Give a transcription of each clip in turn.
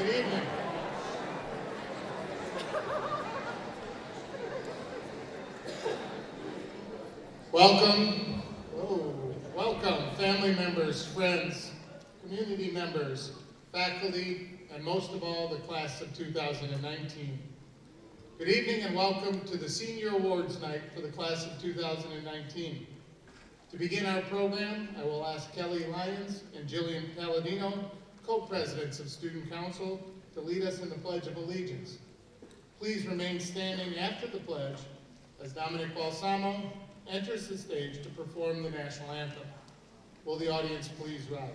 Good evening. Welcome, family members, friends, community members, faculty, and most of all, the class of 2019. Good evening and welcome to the Senior Awards Night for the class of 2019. To begin our program, I will ask Kelly Lyons and Jillian Palladino, co-presidents of Student Council, to lead us in the Pledge of Allegiance. Please remain standing after the pledge as Dominic Balsamo enters the stage to perform the national anthem. Will the audience please rise?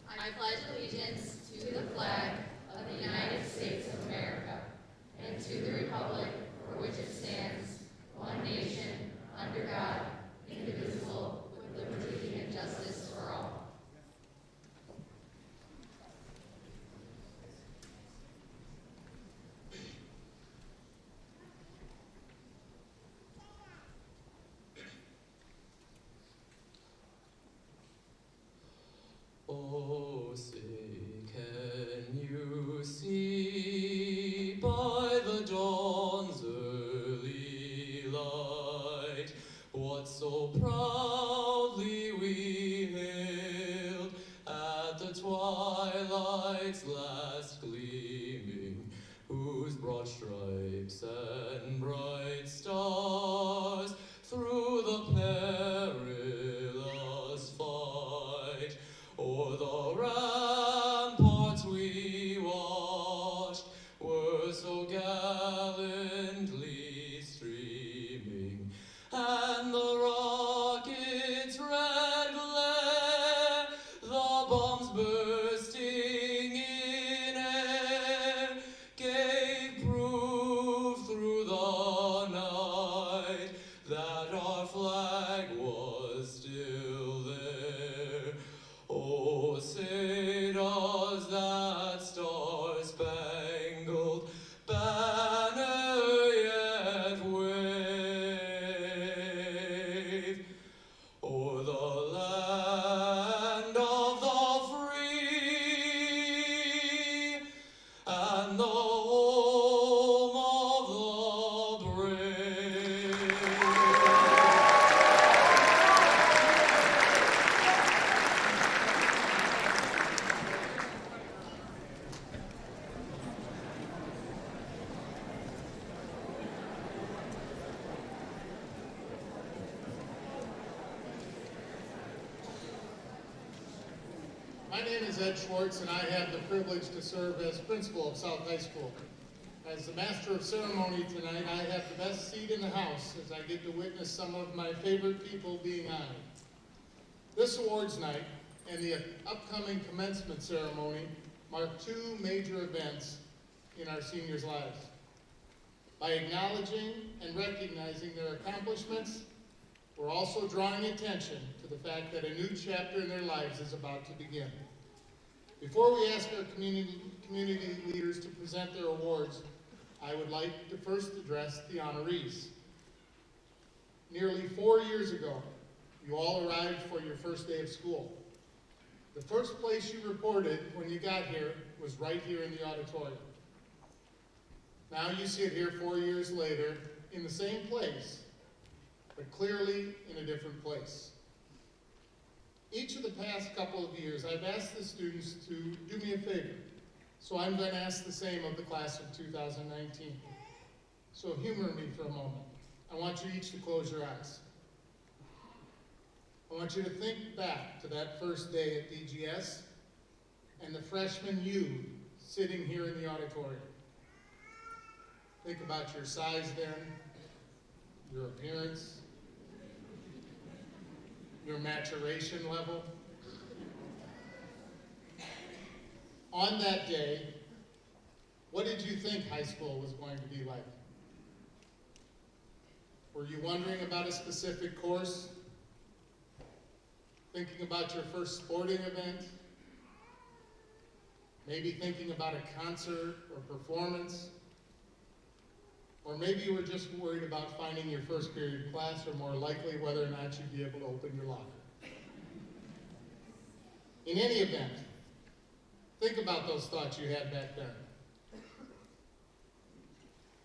I pledge allegiance to the flag of the United States of America and to the republic for which it stands, one nation, under God, indivisible, with liberty and justice for all. Oh, say, can you see by the dawn's early light what so proudly we hailed at the twilight's last gleaming, whose broad stripes and bright stars through the perilous fight o'er the ramparts we watched were so gallantly streaming, and the rockets' red glare, the bombs bursting in air, gave proof through the night that our flag was still there. Oh, say does that star-spangled banner yet wave o'er the land of the free and the home of the brave? My name is SCHWARTZ, and I have the privilege to serve as principal of South High School. As the master of ceremony tonight, I have the best seat in the house as I get to witness some of my favorite people being honored. This awards night and the upcoming commencement ceremony mark two major events in our seniors' lives. By acknowledging and recognizing their accomplishments, we're also drawing attention to the fact that a new chapter in their lives is about to begin. Before we ask our community leaders to present their awards, I would like to first address the honorees. Nearly 4 years ago, you all arrived for your first day of school. The first place you reported when you got here was right here in the auditorium. Now you sit here 4 years later in the same place, but clearly in a different place. Each of the past couple of years, I've asked the students to do me a favor, so I'm going to ask the same of the class of 2019. So humor me for a moment. I want you each to close your eyes. I want you to think back to that first day at DGS and the freshman you sitting here in the auditorium. Think about your size then, your appearance, your maturation level. On that day, what did you think high school was going to be like? Were you wondering about a specific course? Thinking about your first sporting event? Maybe thinking about a concert or performance? Or maybe you were just worried about finding your first period class, or more likely whether or not you'd be able to open your locker. In any event, think about those thoughts you had back then.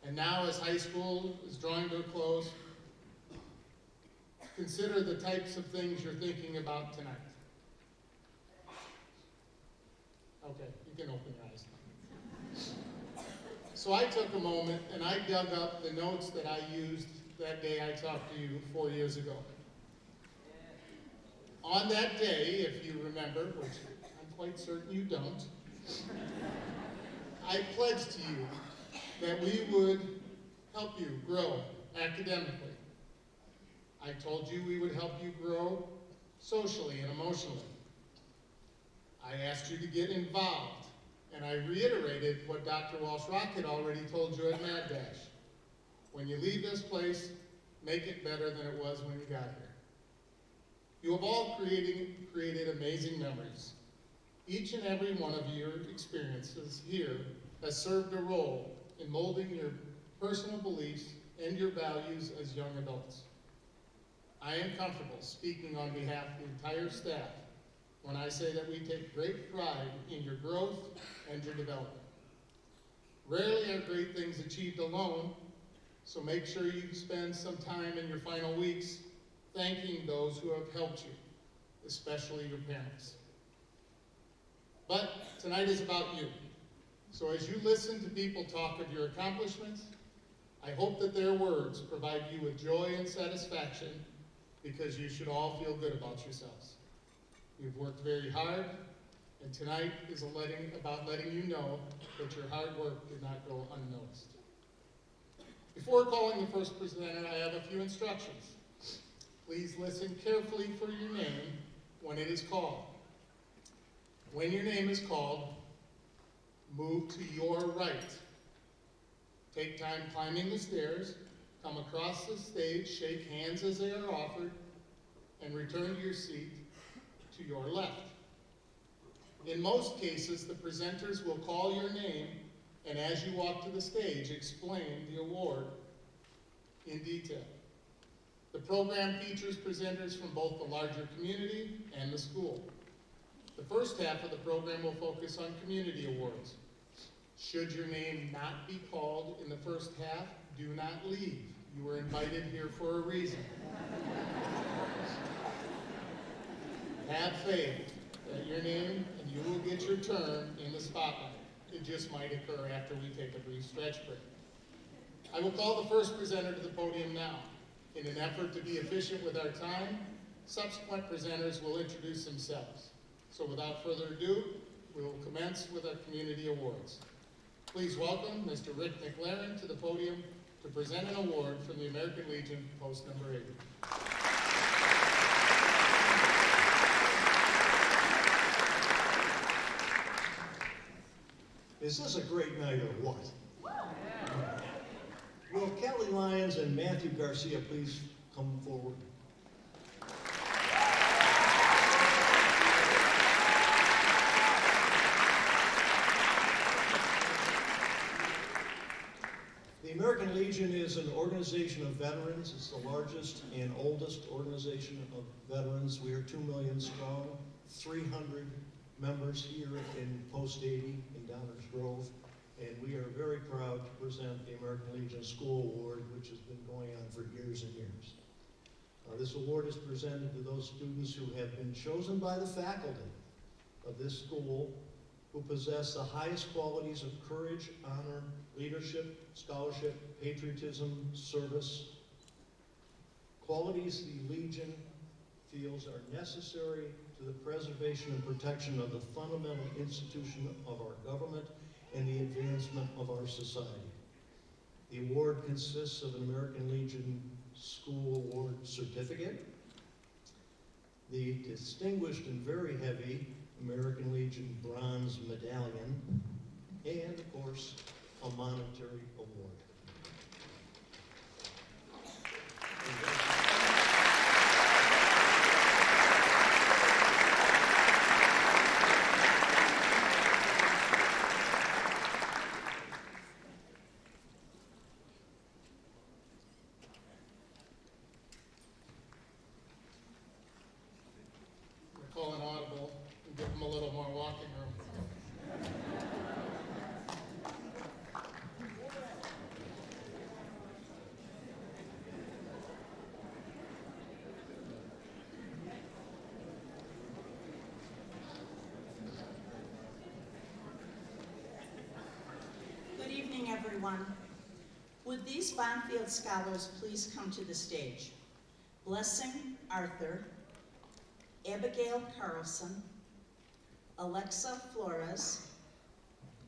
And now, as high school is drawing to a close, consider the types of things you're thinking about tonight. Okay, you can open your eyes now. So I took a moment and I dug up the notes that I used that day I talked to you 4 years ago. On that day, if you remember, which I'm quite certain you don't, I pledged to you that we would help you grow academically. I told you we would help you grow socially and emotionally. I asked you to get involved, and I reiterated what Dr. Walsh-Rock had already told you at Mad Dash. When you leave this place, make it better than it was when you got here. You have all created amazing memories. Each and every one of your experiences here has served a role in molding your personal beliefs and your values as young adults. I am comfortable speaking on behalf of the entire staff when I say that we take great pride in your growth and your development. Rarely are great things achieved alone, so make sure you spend some time in your final weeks thanking those who have helped you, especially your parents. But tonight is about you. So as you listen to people talk of your accomplishments, I hope that their words provide you with joy and satisfaction, because you should all feel good about yourselves. You've worked very hard, and tonight is about letting you know that your hard work did not go unnoticed. Before calling the first presenter, I have a few instructions. Please listen carefully for your name when it is called. When your name is called, move to your right. Take time climbing the stairs, come across the stage, shake hands as they are offered, and return to your seat to your left. In most cases, the presenters will call your name, and as you walk to the stage, explain the award in detail. The program features presenters from both the larger community and the school. The first half of the program will focus on community awards. Should your name not be called in the first half, do not leave. You were invited here for a reason. Have faith that your name and you will get your turn in the spotlight. It just might occur after we take a brief stretch break. I will call the first presenter to the podium now. In an effort to be efficient with our time, subsequent presenters will introduce themselves. So without further ado, we will commence with our community awards. Please welcome Mr. Rick McLaren to the podium to present an award from the American Legion, post number 80. Is this a great night or what? Will Kelly Lyons and Matthew Garcia please come forward? The American Legion is an organization of veterans. It's the largest and oldest organization of veterans. We are 2 million strong, 300 members here in Post 80 in Downers Grove, and we are very proud to present the American Legion School Award, which has been going on for years and years. This award is presented to those students who have been chosen by the faculty of this school who possess the highest qualities of courage, honor, leadership, scholarship, patriotism, service, qualities the Legion feels are necessary to the preservation and protection of the fundamental institution of our government and the advancement of our society. The award consists of an American Legion School Award certificate, the distinguished and very heavy American Legion Bronze Medallion, and, of course, a monetary award. more walking room. Good evening, everyone. Would these Bonfield scholars please come to the stage? Blessing Arthur, Abigail Carlson, Alexa Flores,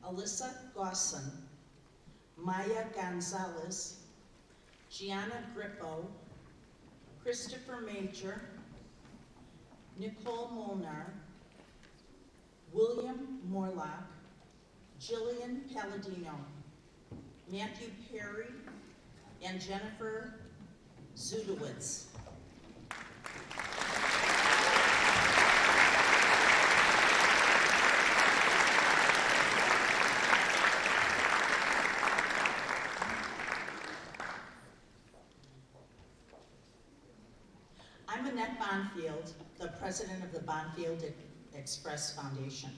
Alyssa Gosson, Maya Gonzalez, Gianna Grippo, Christopher Major, Nicole Molnar, William Morlock, Jillian Palladino, Matthew Perry, and Jennifer Zudowitz. I'm Annette Bonfield, the president of the Bonfield Express Foundation.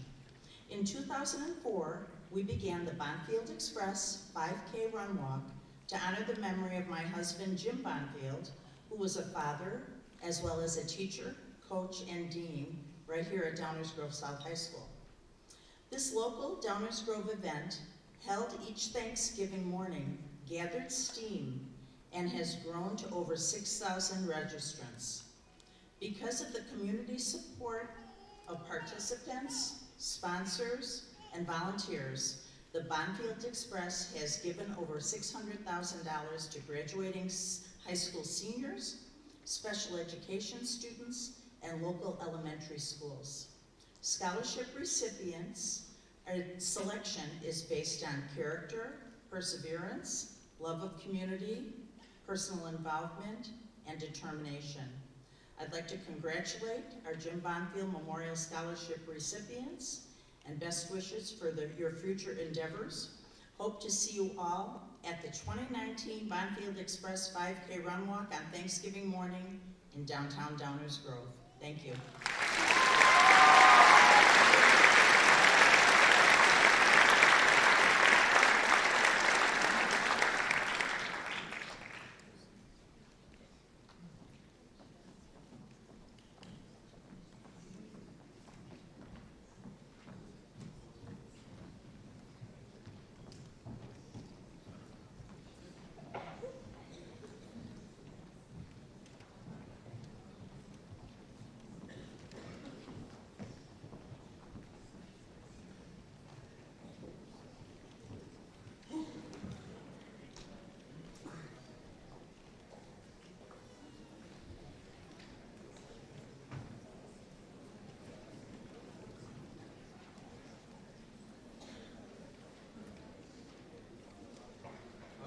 In 2004, we began the Bonfield Express 5K Run Walk to honor the memory of my husband, Jim Bonfield, who was a father, as well as a teacher, coach, and dean right here at Downers Grove South High School. This local Downers Grove event, held each Thanksgiving morning, gathered steam and has grown to over 6,000 registrants. Because of the community support of participants, sponsors, and volunteers, the Bonfield Express has given over $600,000 to graduating high school seniors, special education students, and local elementary schools. Scholarship recipients' selection is based on character, perseverance, love of community, personal involvement, and determination. I'd like to congratulate our Jim Bonfield Memorial Scholarship recipients and best wishes for your future endeavors. Hope to see you all at the 2019 Bonfield Express 5K Run Walk on Thanksgiving morning in downtown Downers Grove. Thank you.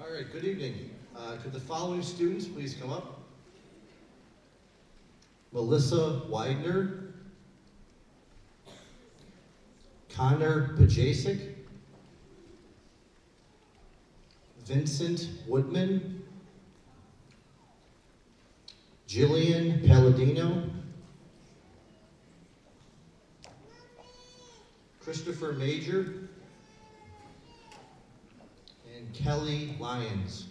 All right, good evening. Could the following students please come up? Melissa Widener, Connor Pajacek, Vincent Woodman, Jillian Palladino, Christopher Major, and Kelly Lyons.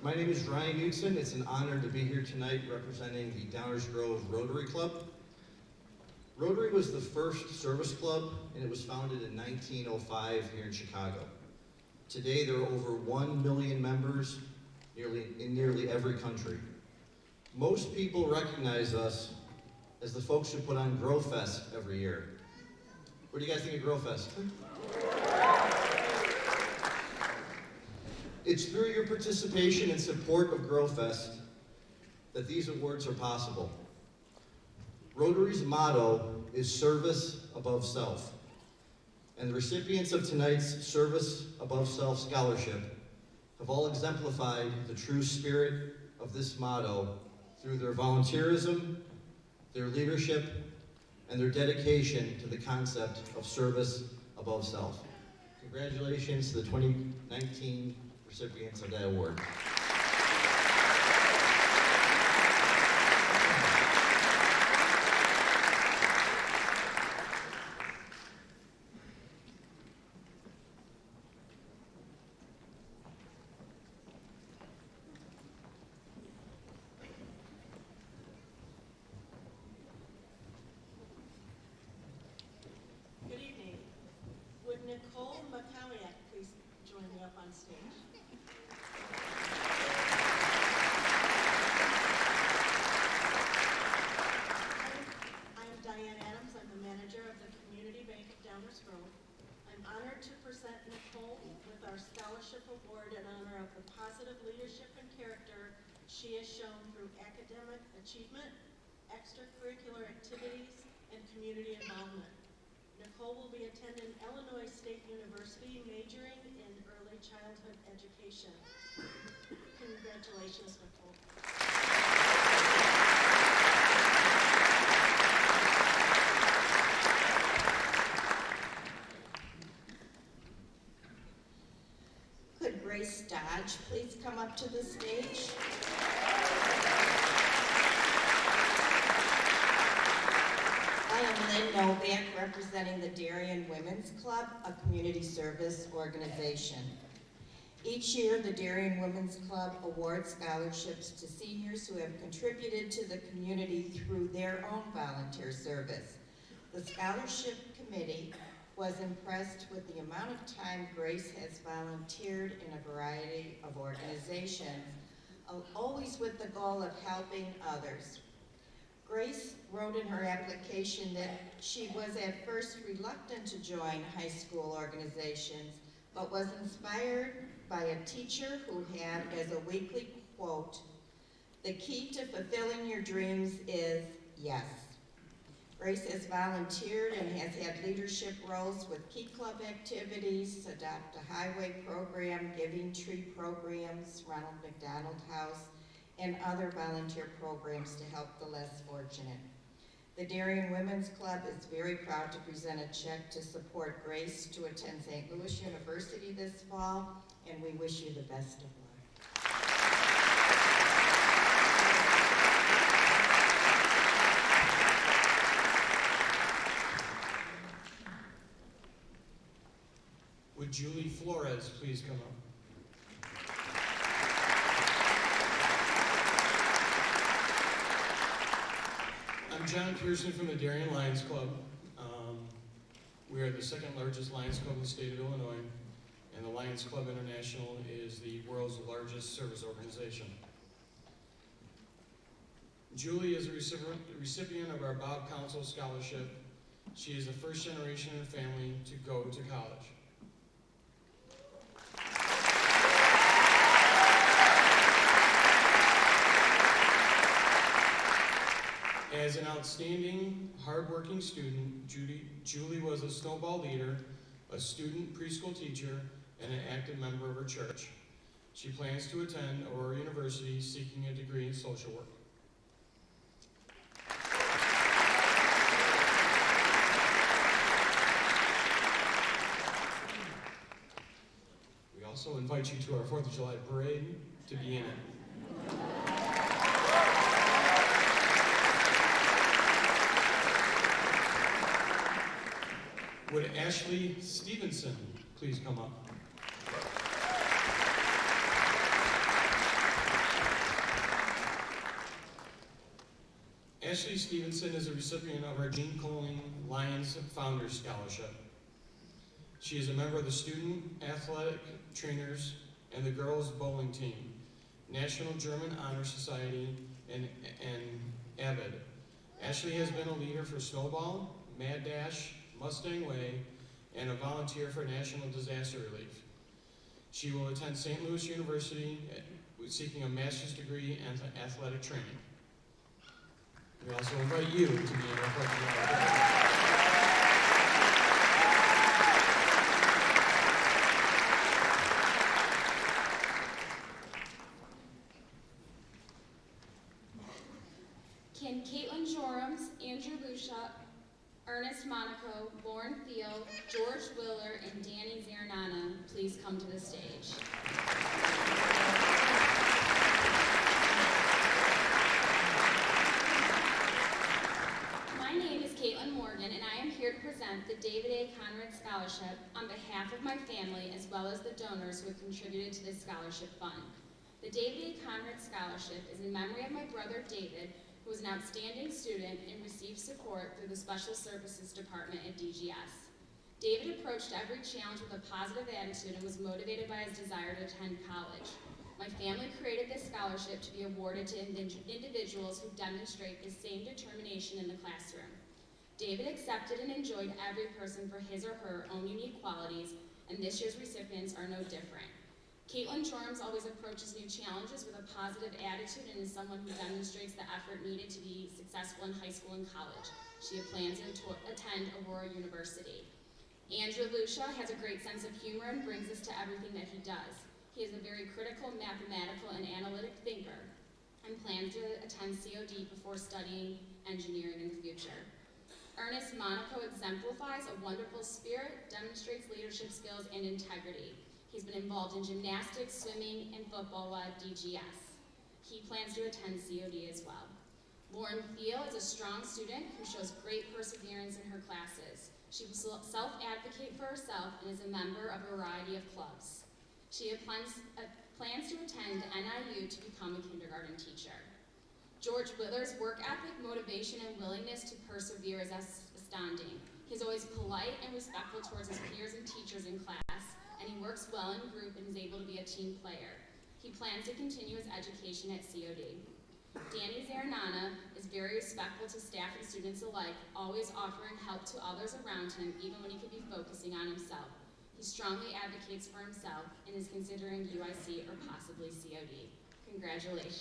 My name is Ryan Knudsen. It's an honor to be here tonight representing the Downers Grove Rotary Club. Rotary was the first service club, and it was founded in 1905 here in Chicago. Today, there are over 1 million members in nearly every country. Most people recognize us as the folks who put on Grow Fest every year. What do you guys think of Grow Fest? It's through your participation and support of Grow Fest that these awards are possible. Rotary's motto is service above self. And the recipients of tonight's Service Above Self Scholarship have all exemplified the true spirit of this motto through their volunteerism, their leadership, and their dedication to the concept of service above self. Congratulations to the 2019 recipients of that award. Good evening. Would Nicole McCalliack please join me up on stage? I'm Diane Adams. I'm the manager of the Community Bank of Downers Grove. I'm honored to present Nicole with our scholarship award in honor of the positive leadership and character she has shown through academic achievement, extracurricular activities, and community involvement. Nicole will be attending Illinois State University, majoring in early childhood education. Congratulations, Nicole. Could Grace Dodge please come up to the stage? I am Lynn Novak, representing the Darien Women's Club, a community service organization. Each year, the Darien Women's Club awards scholarships to seniors who have contributed to the community through their own volunteer service. The scholarship committee was impressed with the amount of time Grace has volunteered in a variety of organizations, always with the goal of helping others. Grace wrote in her application that she was at first reluctant to join high school organizations, but was inspired by a teacher who had as a weekly quote, "The key to fulfilling your dreams is yes." Grace has volunteered and has had leadership roles with Key Club activities, Adopt a Highway program, Giving Tree programs, Ronald McDonald House, and other volunteer programs to help the less fortunate. The Darien Women's Club is very proud to present a check to support Grace to attend St. Louis University this fall, and we wish you the best of luck. Would Julie Flores please come up? I'm John Pearson from the Darien Lions Club. We are the second largest Lions Club in the state of Illinois, and the Lions Club International is the world's largest service organization. Julie is a recipient of our Bob Council Scholarship. She is the first generation in her family to go to college. As an outstanding, hardworking student, Julie was a snowball leader, a student preschool teacher, and an active member of her church. She plans to attend Aurora University seeking a degree in social work. We also invite you to our 4th of July parade to be in it. Would Ashley Stevenson please come up? Ashley Stevenson is a recipient of our Gene Coling Lions Founders Scholarship. She is a member of the Student Athletic Trainers and the Girls Bowling Team, National German Honor Society, and AVID. Ashley has been a leader for Snowball, Mad Dash, Mustang Way, and a volunteer for National Disaster Relief. She will attend St. Louis University seeking a master's degree in athletic training. We also invite you to be in our parade. Can Caitlin Jorams, Andrew Lucia, Ernest Monaco, Lauren Thiel, George Willer, and Danny Zaranana, please come to the stage. My name is Caitlin Morgan, and I am here to present the David A. Conrad Scholarship on behalf of my family as well as the donors who have contributed to this scholarship fund. The David A. Conrad Scholarship is in memory of my brother David, who was an outstanding student and received support through the Special Services Department at DGS. David approached every challenge with a positive attitude and was motivated by his desire to attend college. My family created this scholarship to be awarded to individuals who demonstrate the same determination in the classroom. David accepted and enjoyed every person for his or her own unique qualities, and this year's recipients are no different. Caitlin Jorms always approaches new challenges with a positive attitude and is someone who demonstrates the effort needed to be successful in high school and college. She plans to attend Aurora University. Andrew Lucia has a great sense of humor and brings us to everything that he does. He is a very critical, mathematical, and analytic thinker and plans to attend COD before studying engineering in the future. Ernest Monaco exemplifies a wonderful spirit, demonstrates leadership skills, and integrity. He's been involved in gymnastics, swimming, and football while at DGS. He plans to attend COD as well. Lauren Thiel is a strong student who shows great perseverance in her classes. She will self-advocate for herself and is a member of a variety of clubs. She plans to attend NIU to become a kindergarten teacher. George Willer's work ethic, motivation, and willingness to persevere is astounding. He's always polite and respectful towards his peers and teachers in class, and he works well in group and is able to be a team player. He plans to continue his education at COD. Danny Zaranana is very respectful to staff and students alike, always offering help to others around him, even when he could be focusing on himself. He strongly advocates for himself and is considering UIC or possibly COD. Congratulations.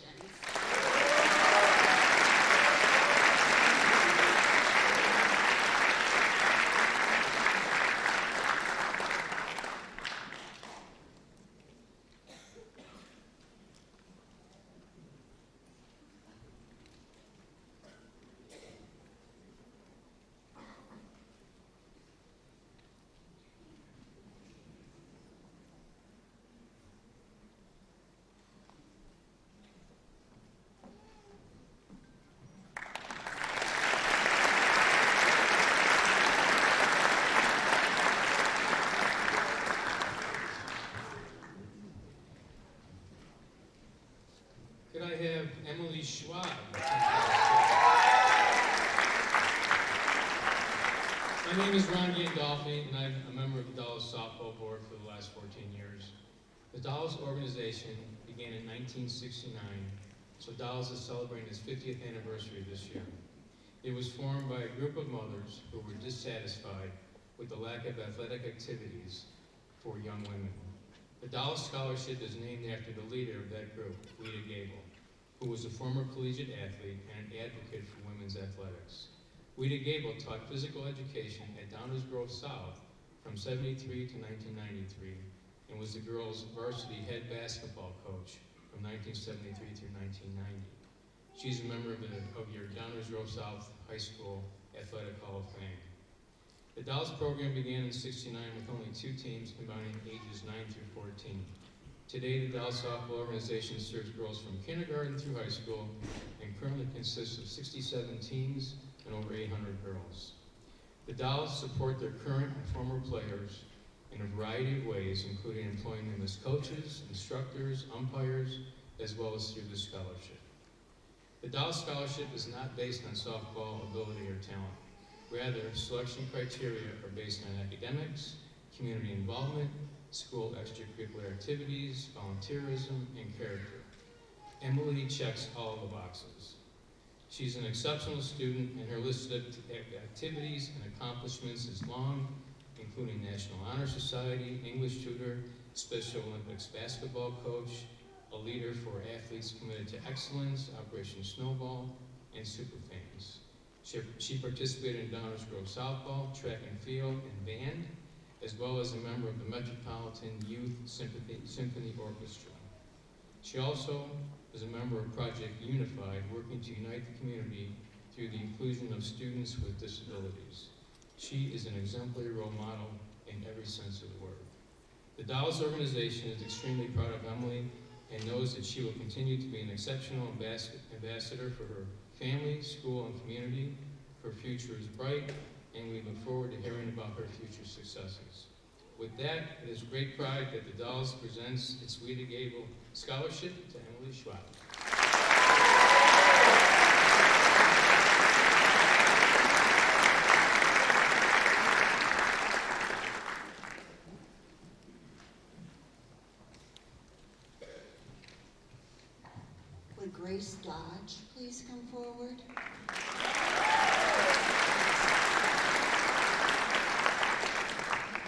Could I have Emily Schwab? My name is Ron Gandolfi, and I'm a member of the Dallas Softball Board for the last 14 years. The Dallas organization began in 1969, so Dallas is celebrating its 50th anniversary this year. It was formed by a group of mothers who were dissatisfied with the lack of athletic activities for young women. The Dallas Scholarship is named after the leader of that group, Lita Gable, who was a former collegiate athlete and an advocate for women's athletics. Lita Gable taught physical education at Downers Grove South from 73 to 1993 and was the girls' varsity head basketball coach from 1973 through 1990. She's a member of your Downers Grove South High School Athletic Hall of Fame. The Dallas program began in '69 with only 2 teams combining ages 9 through 14. Today, the Dallas Softball Organization serves girls from kindergarten through high school and currently consists of 67 teams and over 800 girls. The Dallas support their current and former players in a variety of ways, including employing them as coaches, instructors, umpires, as well as through the scholarship. The Dallas Scholarship is not based on softball ability or talent. Rather, selection criteria are based on academics, community involvement, school extracurricular activities, volunteerism, and character. Emily checks all the boxes. She's an exceptional student, and her list of activities and accomplishments is long, including National Honor Society, English tutor, Special Olympics basketball coach, a leader for athletes committed to excellence, Operation Snowball, and Superfans. She participated in Downers Grove softball, track and field, and band, as well as a member of the Metropolitan Youth Symphony Orchestra. She also is a member of Project Unified, working to unite the community through the inclusion of students with disabilities. She is an exemplary role model in every sense of the word. The Dallas organization is extremely proud of Emily and knows that she will continue to be an exceptional ambassador for her family, school, and community. Her future is bright, and we look forward to hearing about her future successes. With that, it is great pride that the Dallas presents its Weeda Gable Scholarship to Emily Schwab. Would Grace Dodge please come forward?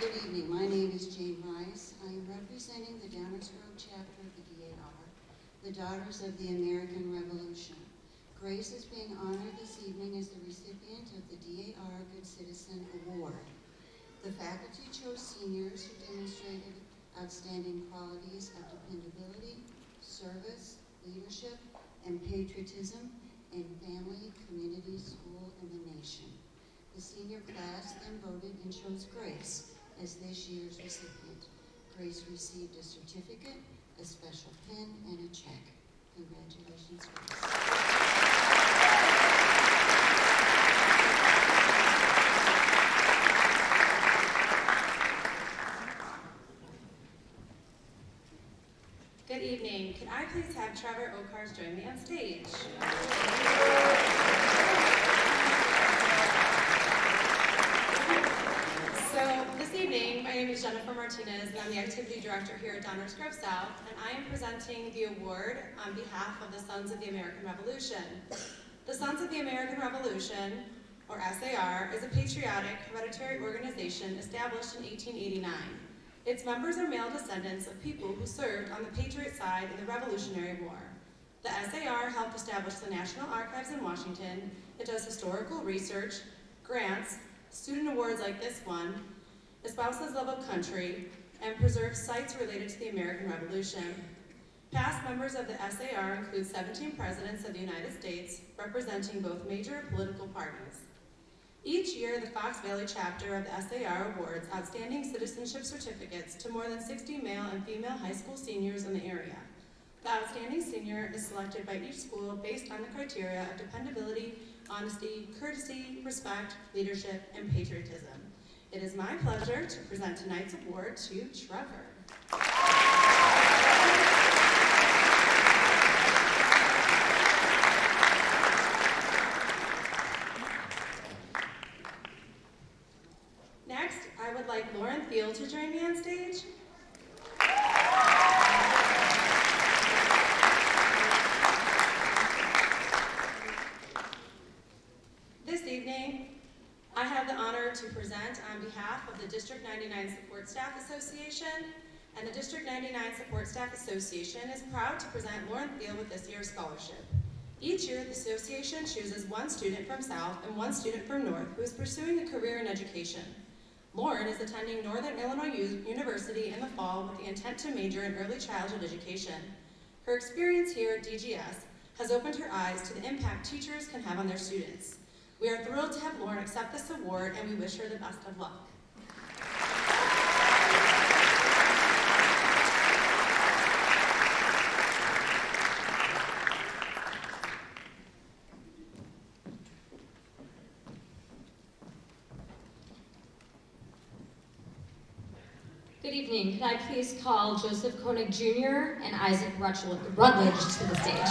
Good evening. My name is Jane Rice. I am representing the Downers Grove chapter of the DAR, the Daughters of the American Revolution. Grace is being honored this evening as the recipient of the DAR Good Citizen Award. The faculty chose seniors who demonstrated outstanding qualities of dependability, service, leadership, and patriotism in family, community, school, and the nation. The senior class then voted and chose Grace as this year's recipient. Grace received a certificate, a special pen, and a check. Congratulations, Grace. Good evening. Could I please have Trevor Okars join me on stage? So this evening, my name is Jennifer Martinez, and I'm the Activity Director here at Downers Grove South, and I am presenting the award on behalf of the Sons of the American Revolution. The Sons of the American Revolution, or SAR, is a patriotic, hereditary organization established in 1889. Its members are male descendants of people who served on the Patriot side in the Revolutionary War. The SAR helped establish the National Archives in Washington. It does historical research, grants, student awards like this one, espouses love of country, and preserves sites related to the American Revolution. Past members of the SAR include 17 presidents of the United States, representing both major political parties. Each year, the Fox Valley chapter of the SAR awards outstanding citizenship certificates to more than 60 male and female high school seniors in the area. The outstanding senior is selected by each school based on the criteria of dependability, honesty, courtesy, respect, leadership, and patriotism. It is my pleasure to present tonight's award to Trevor. Next, I would like Lauren Thiel to join me on stage. This evening, I have the honor to present on behalf of the District 99 Support Staff Association, and the District 99 Support Staff Association is proud to present Lauren Thiel with this year's scholarship. Each year, the association chooses one student from South and one student from North who is pursuing a career in education. Lauren is attending Northern Illinois University in the fall with the intent to major in early childhood education. Her experience here at DGS has opened her eyes to the impact teachers can have on their students. We are thrilled to have Lauren accept this award, and we wish her the best of luck. Good evening. Could I please call Joseph Koenig Jr. and Isaac Rutledge to the stage?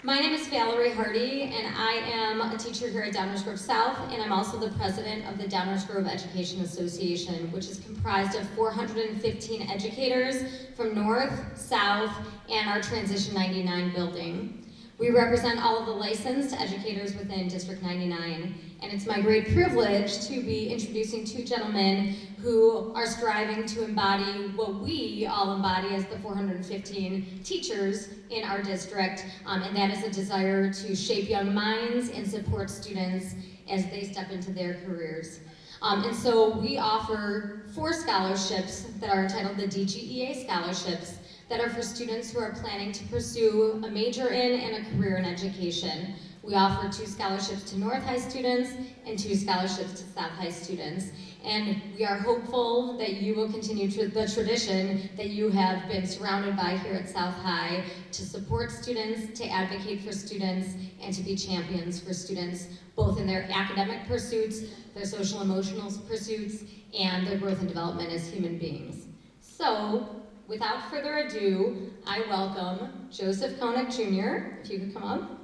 My name is Valerie Hardy, and I am a teacher here at Downers Grove South, and I'm also the president of the Downers Grove Education Association, which is comprised of 415 educators from North, South, and our Transition 99 building. We represent all of the licensed educators within District 99, and it's my great privilege to be introducing two gentlemen who are striving to embody what we all embody as the 415 teachers in our district, and that is a desire to shape young minds and support students as they step into their careers. And so we offer 4 scholarships that are entitled the DGEA scholarships. that are for students who are planning to pursue a major in and a career in education. We offer 2 scholarships to North High students and 2 scholarships to South High students. And we are hopeful that you will continue the tradition that you have been surrounded by here at South High to support students, to advocate for students, and to be champions for students, both in their academic pursuits, their social emotional pursuits, and their growth and development as human beings. So, without further ado, I welcome Joseph Koenig Jr., if you could come up.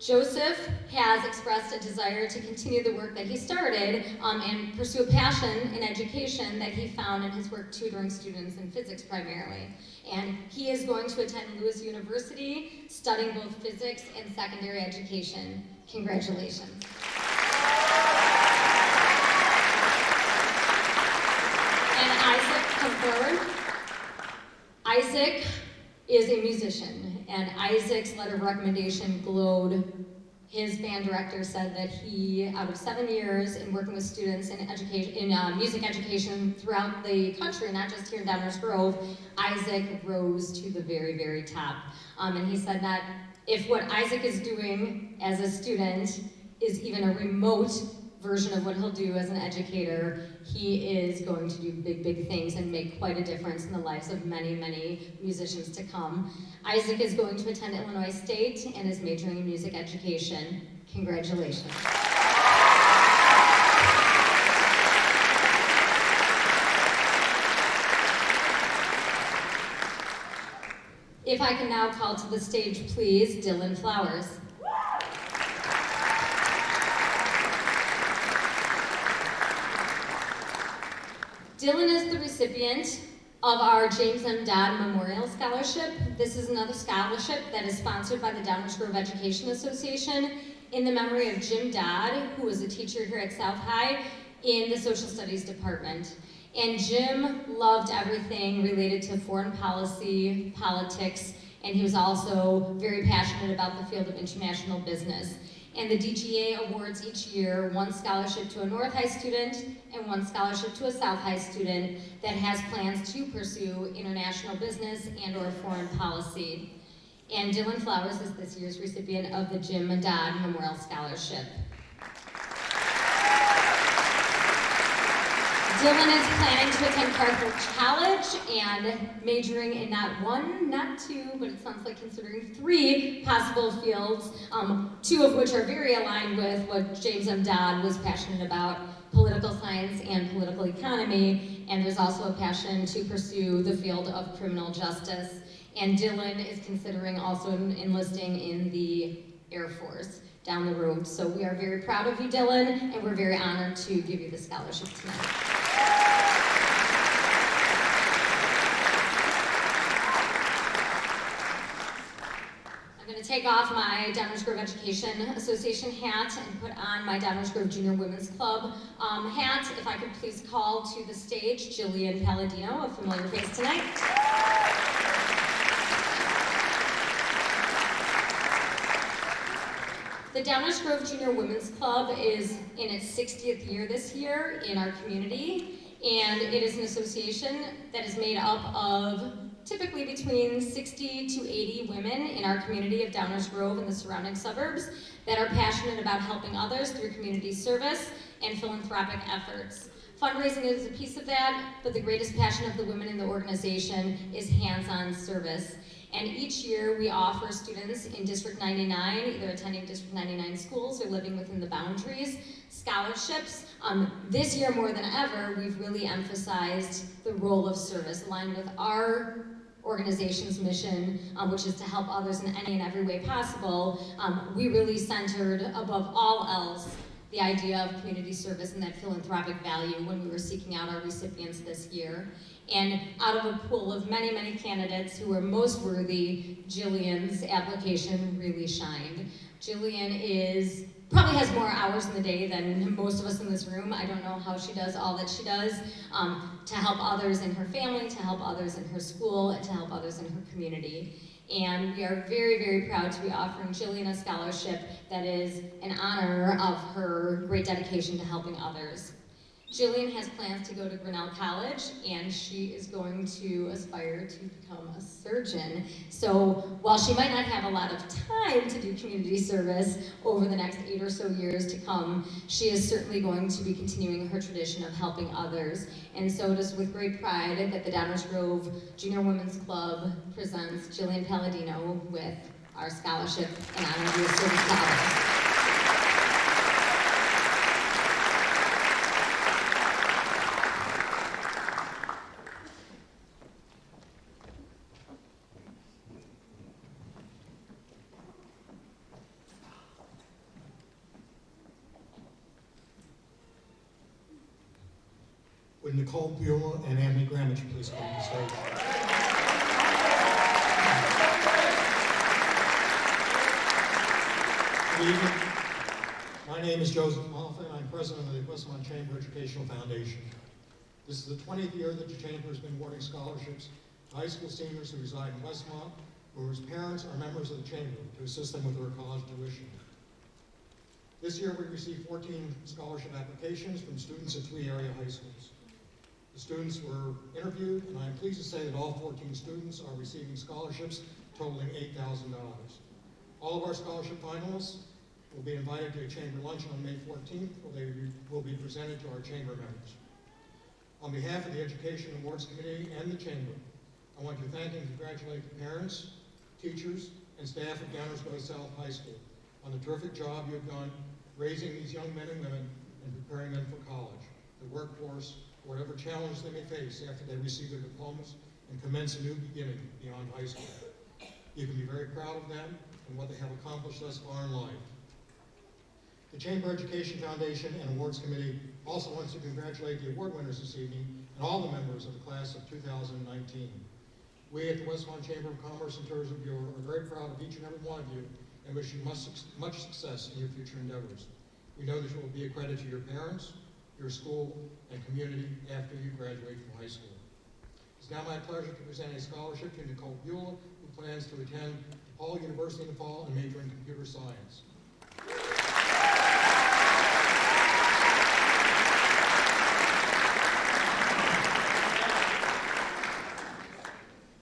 Joseph has expressed a desire to continue the work that he started and pursue a passion in education that he found in his work tutoring students in physics primarily. And he is going to attend Lewis University, studying both physics and secondary education. Congratulations. And Isaac, come forward. Isaac is a musician, and Isaac's letter of recommendation glowed. His band director said that he, out of 7 years in working with students in music education throughout the country, not just here in Downers Grove, Isaac rose to the very, very top. And he said that if what Isaac is doing as a student is even a remote version of what he'll do as an educator, he is going to do big, big things and make quite a difference in the lives of many, many musicians to come. Isaac is going to attend Illinois State and is majoring in music education. Congratulations. If I can now call to the stage, please, Dylan Flowers. Dylan is the recipient of our James M. Dodd Memorial Scholarship. This is another scholarship that is sponsored by the Downers Grove Education Association in the memory of Jim Dodd, who was a teacher here at South High in the Social Studies Department. And Jim loved everything related to foreign policy, politics, and he was also very passionate about the field of international business. And the DGA awards each year 1 scholarship to a North High student and 1 scholarship to a South High student that has plans to pursue international business and or foreign policy. And Dylan Flowers is this year's recipient of the Jim Dodd Memorial Scholarship. Dylan is planning to attend Carthage College and majoring in not 1, not 2, but it sounds like considering 3 possible fields, 2 of which are very aligned with what James M. Dodd was passionate about, political science and political economy, and there's also a passion to pursue the field of criminal justice. And Dylan is considering also enlisting in the Air Force down the road. So we are very proud of you, Dylan, and we're very honored to give you the scholarship tonight. I'm going to take off my Downers Grove Education Association hat and put on my Downers Grove Junior Women's Club hat. If I could please call to the stage Jillian Palladino, a familiar face tonight. The Downers Grove Junior Women's Club is in its 60th year this year in our community, and it is an association that is made up of typically between 60 to 80 women in our community of Downers Grove and the surrounding suburbs that are passionate about helping others through community service and philanthropic efforts. Fundraising is a piece of that, but the greatest passion of the women in the organization is hands-on service. And each year we offer students in District 99, either attending District 99 schools or living within the boundaries, scholarships. This year more than ever, we've really emphasized the role of service, aligned with our organization's mission, which is to help others in any and every way possible. We really centered above all else the idea of community service and that philanthropic value when we were seeking out our recipients this year. And out of a pool of many, many candidates who were most worthy, Jillian's application really shined. Jillian probably has more hours in the day than most of us in this room. I don't know how she does all that she does to help others in her family, to help others in her school, and to help others in her community. And we are very, very proud to be offering Jillian a scholarship that is in honor of her great dedication to helping others. Jillian has plans to go to Grinnell College, and she is going to aspire to become a surgeon. So while she might not have a lot of time to do community service over the next 8 or so years to come, she is certainly going to be continuing her tradition of helping others. And so it is with great pride that the Downers Grove Junior Women's Club presents Jillian Palladino with our scholarship in honor of your service to others. Would Nicole Beulah and Amy Grammage please come to the stage? Good evening. My name is Joseph Malfa, and I'm president of the Westmont Chamber Educational Foundation. This is the 20th year that the Chamber has been awarding scholarships to high school seniors who reside in Westmont, whose parents are members of the Chamber, to assist them with their college tuition. This year we received 14 scholarship applications from students at 3 area high schools. The students were interviewed, and I'm pleased to say that all 14 students are receiving scholarships totaling $8,000. All of our scholarship finalists will be invited to a chamber luncheon on May 14th, where they will be presented to our chamber members. On behalf of the Education Awards Committee and the Chamber, I want to thank and congratulate the parents, teachers, and staff of Downers Grove South High School on the terrific job you have done raising these young men and women and preparing them for college, the workforce, whatever challenge they may face after they receive their diplomas and commence a new beginning beyond high school. You can be very proud of them and what they have accomplished thus far in life. The Chamber Education Foundation and Awards Committee also wants to congratulate the award winners this evening and all the members of the class of 2019. We at the Westmont Chamber of Commerce and Tourism Bureau are very proud of each and every one of you and wish you much success in your future endeavors. We know that you will be a credit to your parents, your school, and community after you graduate from high school. It's now my pleasure to present a scholarship to Nicole Beulah, who plans to attend DePaul University in the fall and major in computer science.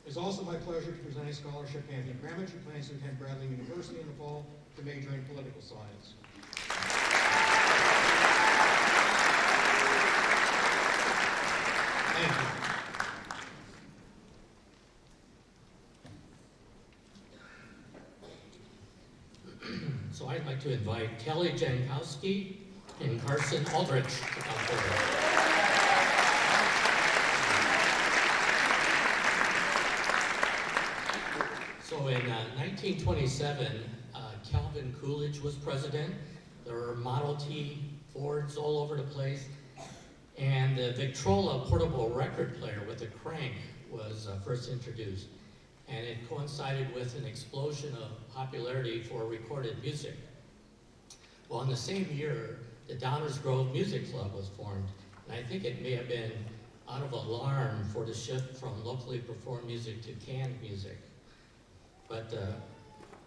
It's also my pleasure to present a scholarship to Anthony Grammage, who plans to attend Bradley University in the fall to major in political science. Thank you. So I'd like to invite Kelly Jankowski and Carson Aldrich to come forward. So in 1927, Calvin Coolidge was president. There were Model T Fords all over the place. And the Victrola portable record player with a crank was first introduced. And it coincided with an explosion of popularity for recorded music. Well, in the same year, the Downers Grove Music Club was formed. And I think it may have been out of alarm for the shift from locally performed music to canned music. But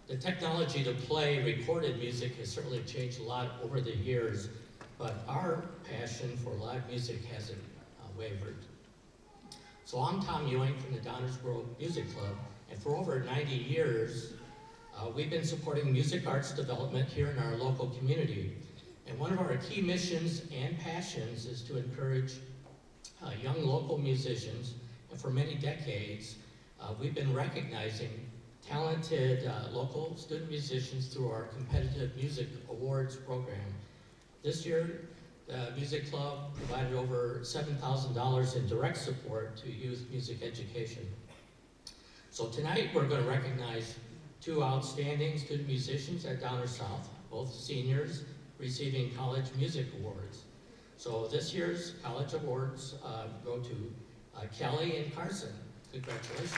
the technology to play recorded music has certainly changed a lot over the years, but our passion for live music hasn't wavered. So I'm Tom Ewing from the Downers Grove Music Club, and for over 90 years, we've been supporting music arts development here in our local community. And one of our key missions and passions is to encourage young local musicians, and for many decades, we've been recognizing talented local student musicians through our competitive music awards program. This year, the Music Club provided over $7,000 in direct support to youth music education. So tonight, we're going to recognize 2 outstanding student musicians at Downers South, both seniors receiving college music awards. So this year's college awards go to Kelly and Carson. Congratulations.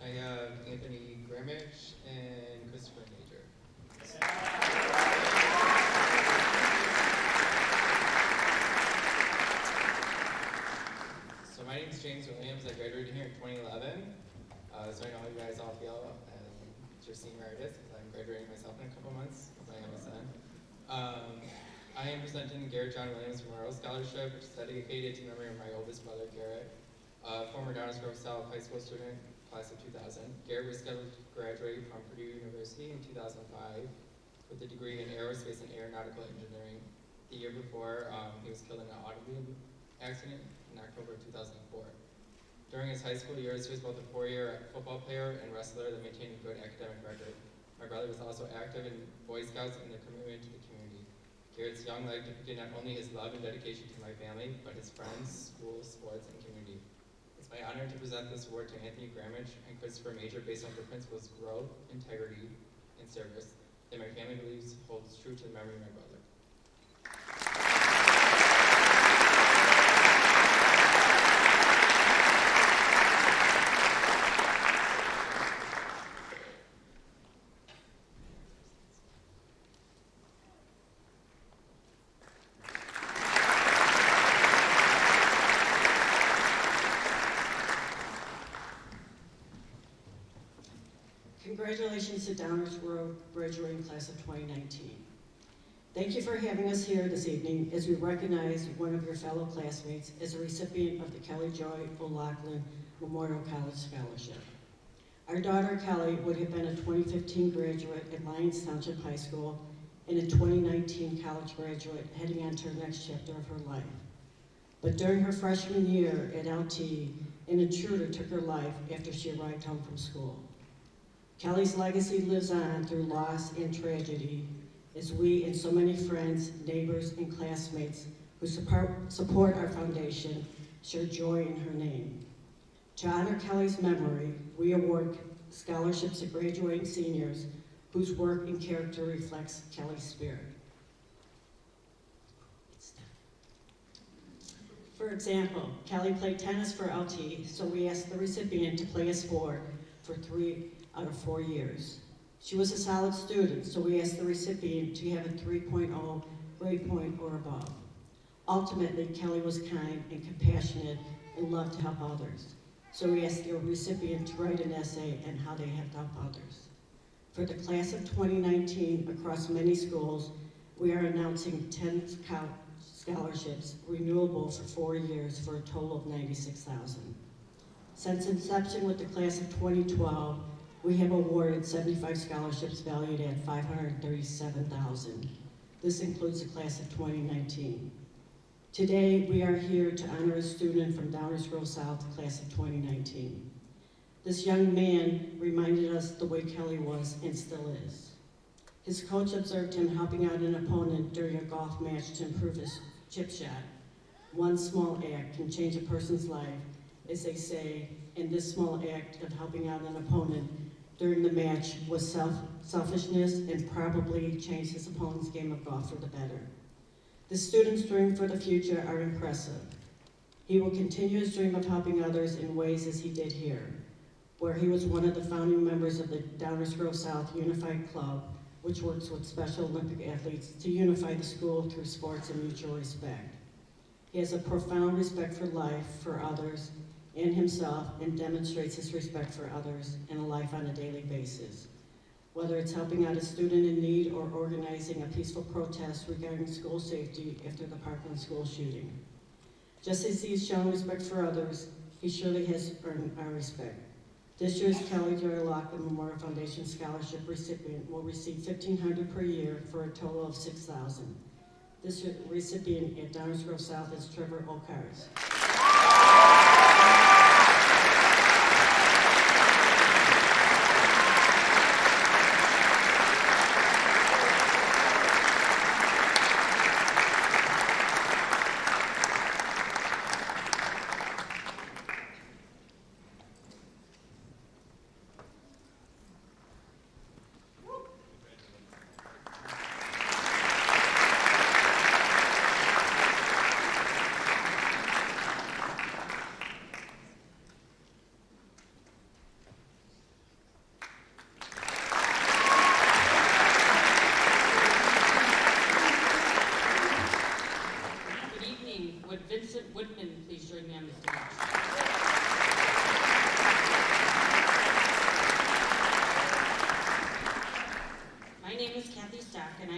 I have Anthony Grammage and Christopher Major. graduating myself in a couple months, because I have a son. I am presenting the Garrett John Williams Memorial Scholarship, which is dedicated to memory of my oldest brother, Garrett, a former Downers Grove South high school student, class of 2000. Garrett was scheduled to graduate from Purdue University in 2005 with a degree in aerospace and aeronautical engineering. The year before, he was killed in an automobile accident in October of 2004. During his high school years, he was both a four-year football player and wrestler that maintained a good academic record. My brother was also active in Boy Scouts and their commitment to the community. Garrett's young life depicted not only his love and dedication to my family, but his friends, school, sports, and community. It's my honor to present this award to Anthony Grammage and Christopher Major based on the principles growth, integrity, and service that my family believes holds true to the memory of my brother. Congratulations to Downers Grove graduating class of 2019. Thank you for having us here this evening as we recognize one of your fellow classmates as a recipient of the Kelly Joy O'Loughlin Memorial College Scholarship. Our daughter Kelly would have been a 2015 graduate at Lyons Township High School and a 2019 college graduate heading on to her next chapter of her life. But during her freshman year at LT, an intruder took her life after she arrived home from school. Kelly's legacy lives on through loss and tragedy as we and so many friends, neighbors, and classmates who support our foundation share joy in her name. To honor Kelly's memory, we award scholarships to graduating seniors whose work and character reflects Kelly's spirit. For example, Kelly played tennis for LT, so we asked the recipient to play a sport for 3 out of 4 years. She was a solid student, so we asked the recipient to have a 3.0 grade point or above. Ultimately, Kelly was kind and compassionate and loved to help others. So we asked the recipient to write an essay on how they have helped others. For the class of 2019, across many schools, we are announcing 10 scholarships renewable for 4 years for a total of $96,000. Since inception with the class of 2012, we have awarded 75 scholarships valued at $537,000. This includes the class of 2019. Today, we are here to honor a student from Downers Grove South, class of 2019. This young man reminded us the way Kelly was and still is. His coach observed him helping out an opponent during a golf match to improve his chip shot. One small act can change a person's life, as they say, and this small act of helping out an opponent during the match was selfishness and probably changed his opponent's game of golf for the better. The student's dream for the future are impressive. He will continue his dream of helping others in ways as he did here, where he was one of the founding members of the Downers Grove South Unified Club, which works with Special Olympic athletes to unify the school through sports and mutual respect. He has a profound respect for life, for others, and himself, and demonstrates his respect for others in a life on a daily basis. Whether it's helping out a student in need or organizing a peaceful protest regarding school safety after the Parkland school shooting. Just as he's shown respect for others, he surely has earned our respect. This year's Kelly Joy O'Loughlin Memorial Foundation Scholarship recipient will receive $1,500 per year for a total of $6,000. This recipient at Downers Grove South is Trevor Okars.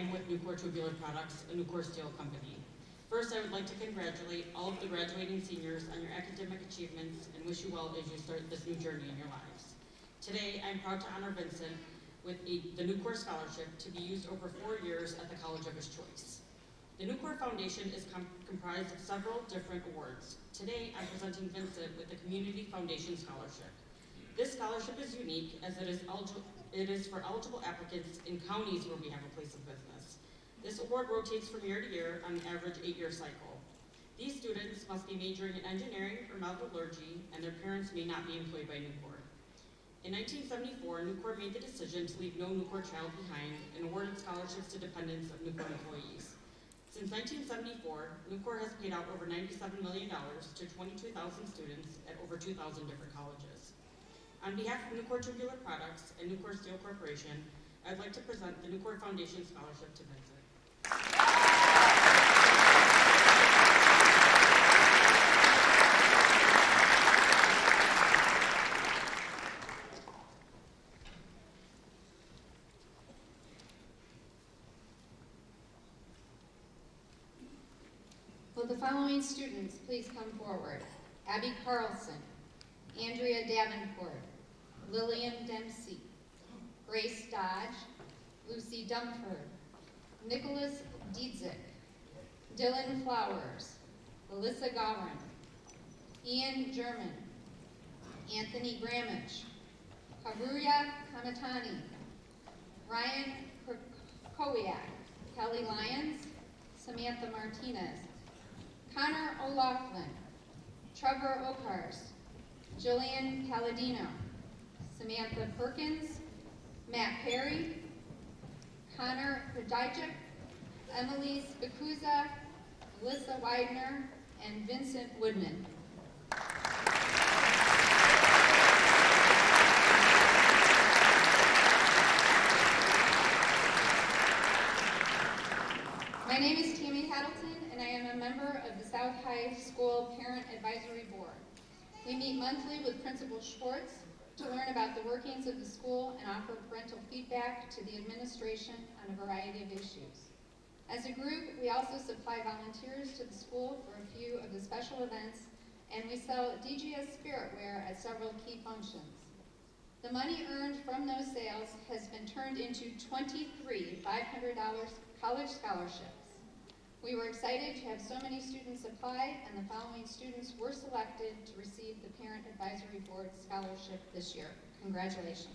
I'm with Nucor Tubular Products, a Nucor steel company. First, I would like to congratulate all of the graduating seniors on your academic achievements and wish you well as you start this new journey in your lives. Today, I'm proud to honor Vincent with the Nucor Scholarship to be used over 4 years at the college of his choice. The Nucor Foundation is comprised of several different awards. Today, I'm presenting Vincent with the Community Foundation Scholarship. This scholarship is unique as it is for eligible applicants in counties where we have a place of business. This award rotates from year to year on an average 8-year cycle. These students must be majoring in engineering or metallurgy, and their parents may not be employed by Nucor. In 1974, Nucor made the decision to leave no Nucor child behind and awarded scholarships to dependents of Nucor employees. Since 1974, Nucor has paid out over $97 million to 22,000 students at over 2,000 different colleges. On behalf of Nucor Tubular Products and Nucor Steel Corporation, I'd like to present the Nucor Foundation Scholarship to Vincent. Will the following students please come forward? Abby Carlson, Andrea Davenport, Lillian Dempsey, Grace Dodge, Lucy Dumford, Nicholas Dietzick, Dylan Flowers, Melissa Gowron, Ian German, Anthony Gramich, Karuya Kamatani, Ryan Kowiak, Kelly Lyons, Samantha Martinez, Connor O'Loughlin, Trevor Oakars, Jillian Palladino, Samantha Perkins, Matt Perry, Connor Pradijik, Emily Spikuza, Melissa Widener, and Vincent Woodman. My name is Tammy Haddleton, and I am a member of the South High School Parent Advisory Board. We meet monthly with Principal Schwartz to learn about the workings of the school and offer parental feedback to the administration on a variety of issues. As a group, we also supply volunteers to the school for a few of the special events, and we sell DGS spiritware at several key functions. The money earned from those sales has been turned into 23 $500 college scholarships. We were excited to have so many students apply, and the following students were selected to receive the Parent Advisory Board Scholarship this year. Congratulations.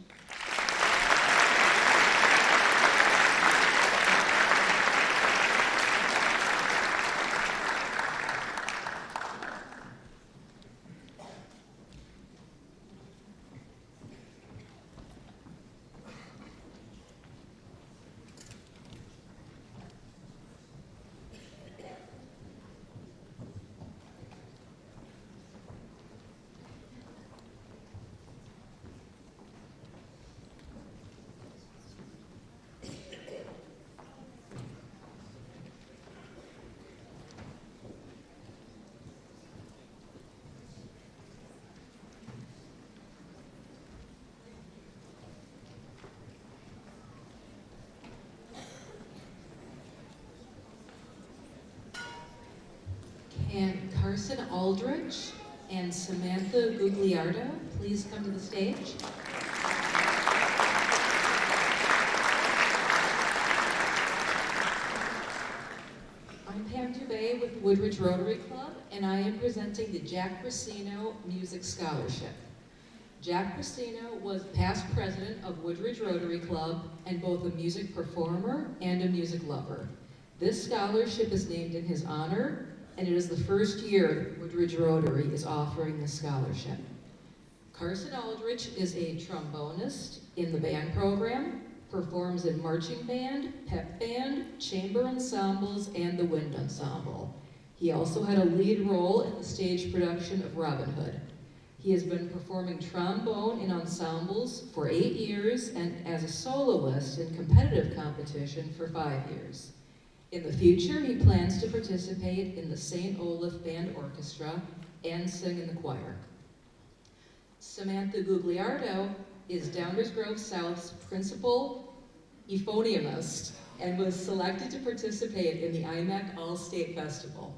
And Carson Aldrich and Samantha Gugliardo, please come to the stage. I'm Pam Dubay with Woodridge Rotary Club, and I am presenting the Jack Brasino Music Scholarship. Jack Brasino was past president of Woodridge Rotary Club and both a music performer and a music lover. This scholarship is named in his honor, and it is the first year Woodridge Rotary is offering this scholarship. Carson Aldrich is a trombonist in the band program, performs in marching band, pep band, chamber ensembles, and the wind ensemble. He also had a lead role in the stage production of Robin Hood. He has been performing trombone in ensembles for 8 years and as a soloist in competitive competition for 5 years. In the future, he plans to participate in the St. Olaf Band Orchestra and sing in the choir. Samantha Gugliardo is Downers Grove South's principal euphoniumist and was selected to participate in the IMAC All-State Festival.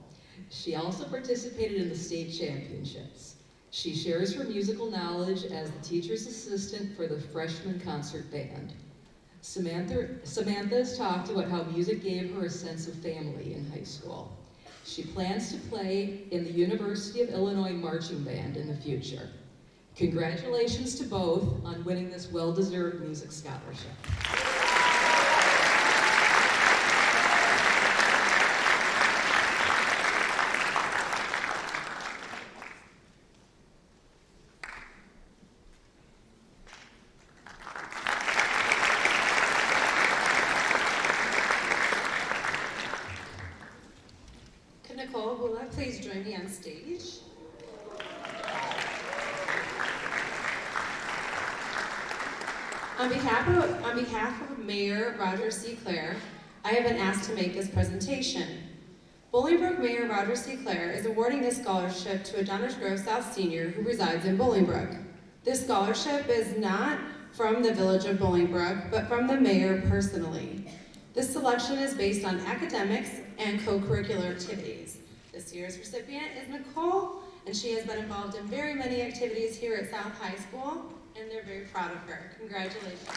She also participated in the state championships. She shares her musical knowledge as the teacher's assistant for the freshman concert band. Samantha has talked about how music gave her a sense of family in high school. She plans to play in the University of Illinois Marching Band in the future. Congratulations to both on winning this well-deserved music scholarship. Nicole, will you please join me on stage? On behalf of Mayor Roger C. Clare, I have been asked to make this presentation. Bolingbrook Mayor Roger C. Clare is awarding this scholarship to a Downers Grove South senior who resides in Bolingbrook. This scholarship is not from the village of Bolingbrook, but from the mayor personally. This selection is based on academics and co-curricular activities. This year's recipient is Nicole, and she has been involved in very many activities here at South High School, and they're very proud of her. Congratulations.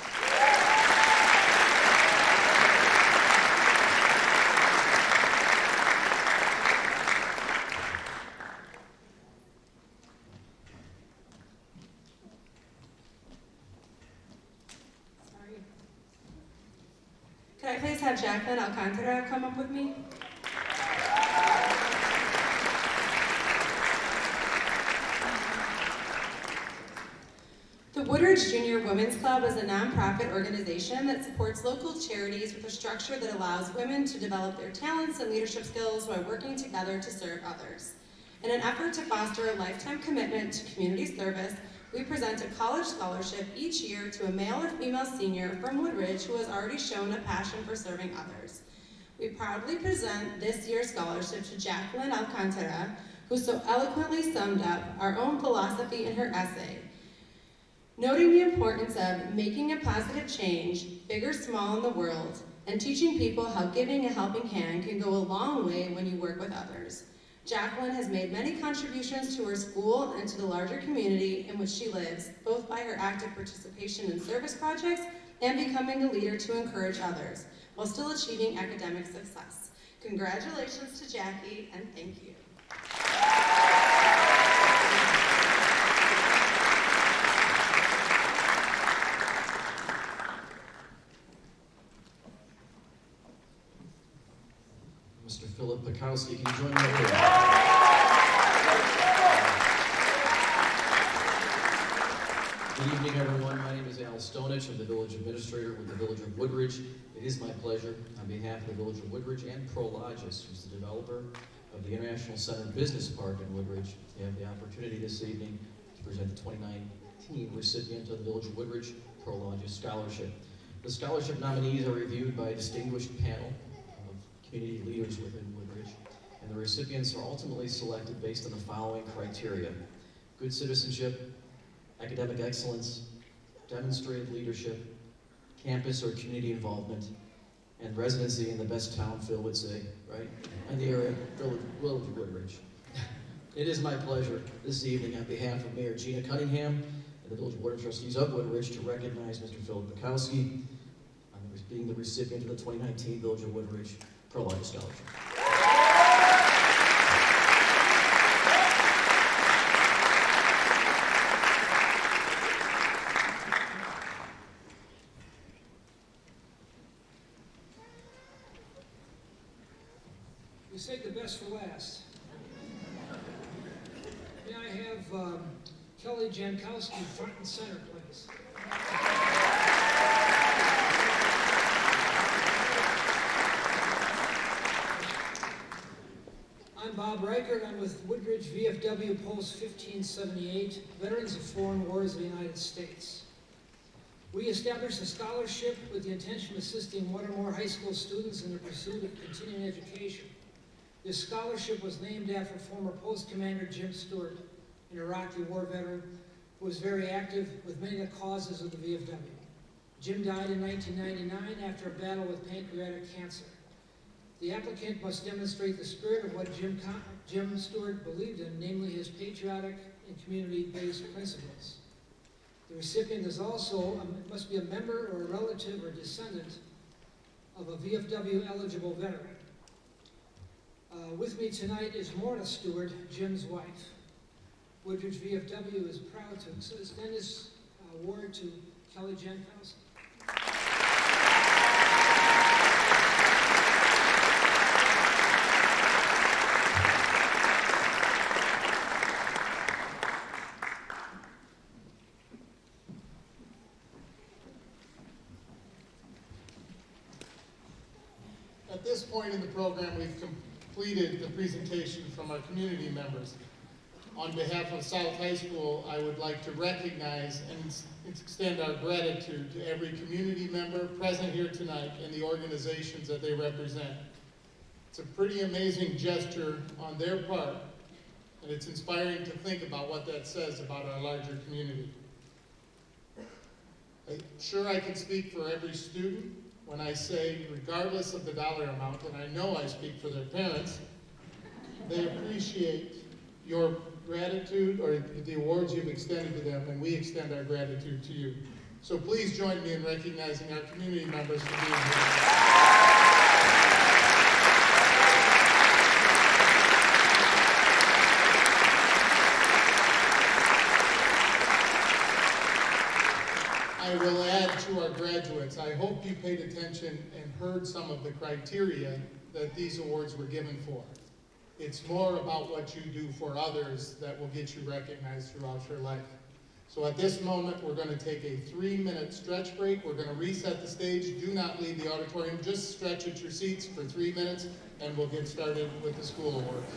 Could I please have Jacqueline Alcantara come up with me? The Woodridge Junior Women's Club is a nonprofit organization that supports local charities with a structure that allows women to develop their talents and leadership skills while working together to serve others. In an effort to foster a lifetime commitment to community service, we present a college scholarship each year to a male or female senior from Woodridge who has already shown a passion for serving others. We proudly present this year's scholarship to Jacqueline Alcantara, who so eloquently summed up our own philosophy in her essay, noting the importance of making a positive change, big or small in the world, and teaching people how giving a helping hand can go a long way when you work with others. Jacqueline has made many contributions to her school and to the larger community in which she lives, both by her active participation in service projects and becoming a leader to encourage others, while still achieving academic success. Congratulations to Jackie, and thank you. Mr. Philip Bukowski, can you join me up here? Good evening, everyone. My name is Al Stonich. I'm the village administrator with the village of Woodridge. It is my pleasure, on behalf of the village of Woodridge and Prologis, who's the developer of the International Center Business Park in Woodridge, to have the opportunity this evening to present the 2019 recipient of the village of Woodridge Prologis Scholarship. The scholarship nominees are reviewed by a distinguished panel of community leaders within Woodridge, and the recipients are ultimately selected based on the following criteria: good citizenship, academic excellence, demonstrated leadership, campus or community involvement, and residency in the best town, Phil would say, right? In the area, village of Woodridge. It is my pleasure this evening, on behalf of Mayor Gina Cunningham and the Village Board of Trustees of Woodridge, to recognize Mr. Philip Bukowski on being the recipient of the 2019 Village of Woodridge Prologis Scholarship. We saved the best for last. May I have Kelly Jankowski front and center, please. I'm Bob Reichert. I'm with Woodridge VFW Post 1578, Veterans of Foreign Wars of the United States. We established a scholarship with the intention of assisting one or more high school students in the pursuit of continuing education. This scholarship was named after former Post Commander Jim Stewart, an Iraqi war veteran who was very active with many of the causes of the VFW. Jim died in 1999 after a battle with pancreatic cancer. The applicant must demonstrate the spirit of what Jim Stewart believed in, namely his patriotic and community-based principles. The recipient is also must be a member or a relative or descendant of a VFW eligible veteran. With me tonight is Morna Stewart, Jim's wife. Woodridge VFW is proud to extend this award to Kelly Jankowski. At this point in the program, we've completed the presentation from our community members. On behalf of South High School, I would like to recognize and extend our gratitude to every community member present here tonight and the organizations that they represent. It's a pretty amazing gesture on their part, and it's inspiring to think about what that says about our larger community. I'm sure I can speak for every student when I say, regardless of the dollar amount, and I know I speak for their parents, they appreciate your gratitude or the awards you've extended to them, and we extend our gratitude to you. So please join me in recognizing our community members for being here. I will add to our graduates, I hope you paid attention and heard some of the criteria that these awards were given for. It's more about what you do for others that will get you recognized throughout your life. So at this moment, we're going to take a 3-minute stretch break. We're going to reset the stage. Do not leave the auditorium. Just stretch at your seats for 3 minutes, and we'll get started with the school awards.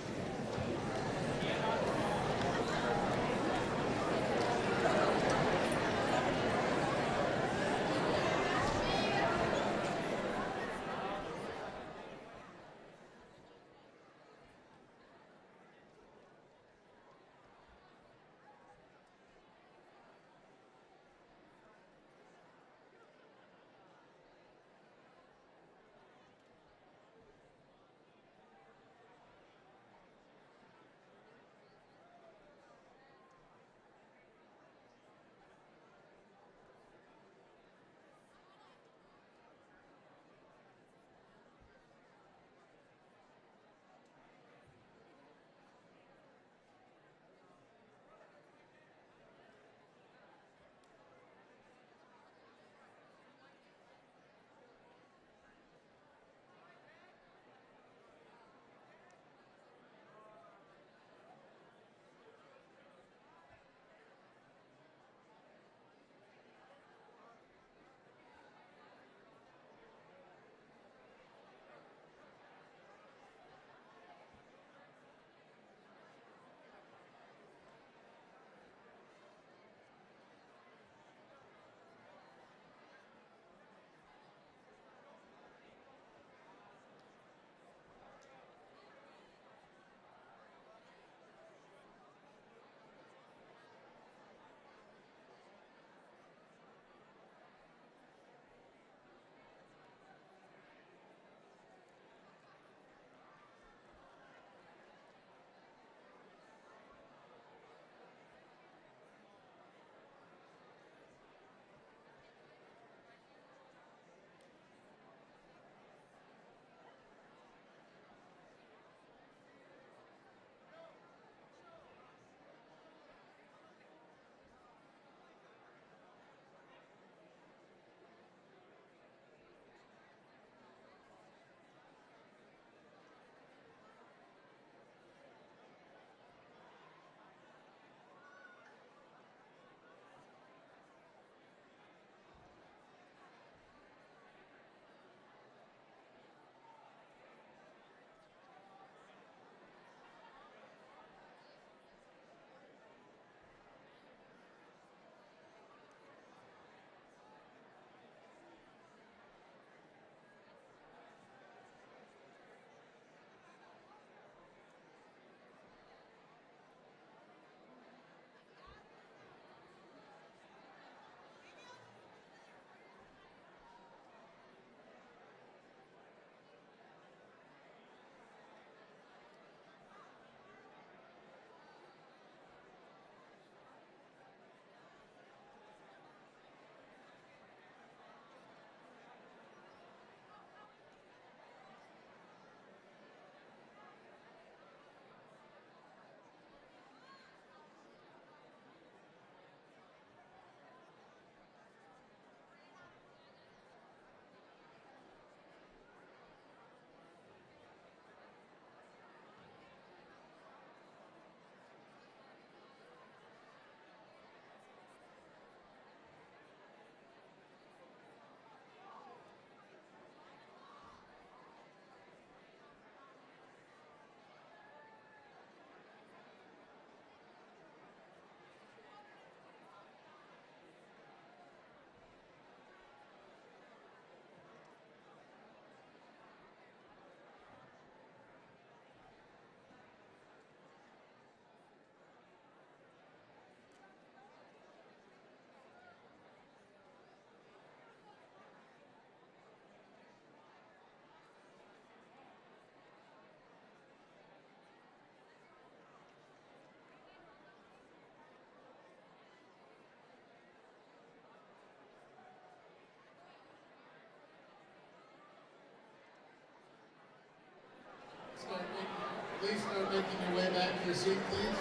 your seat, please.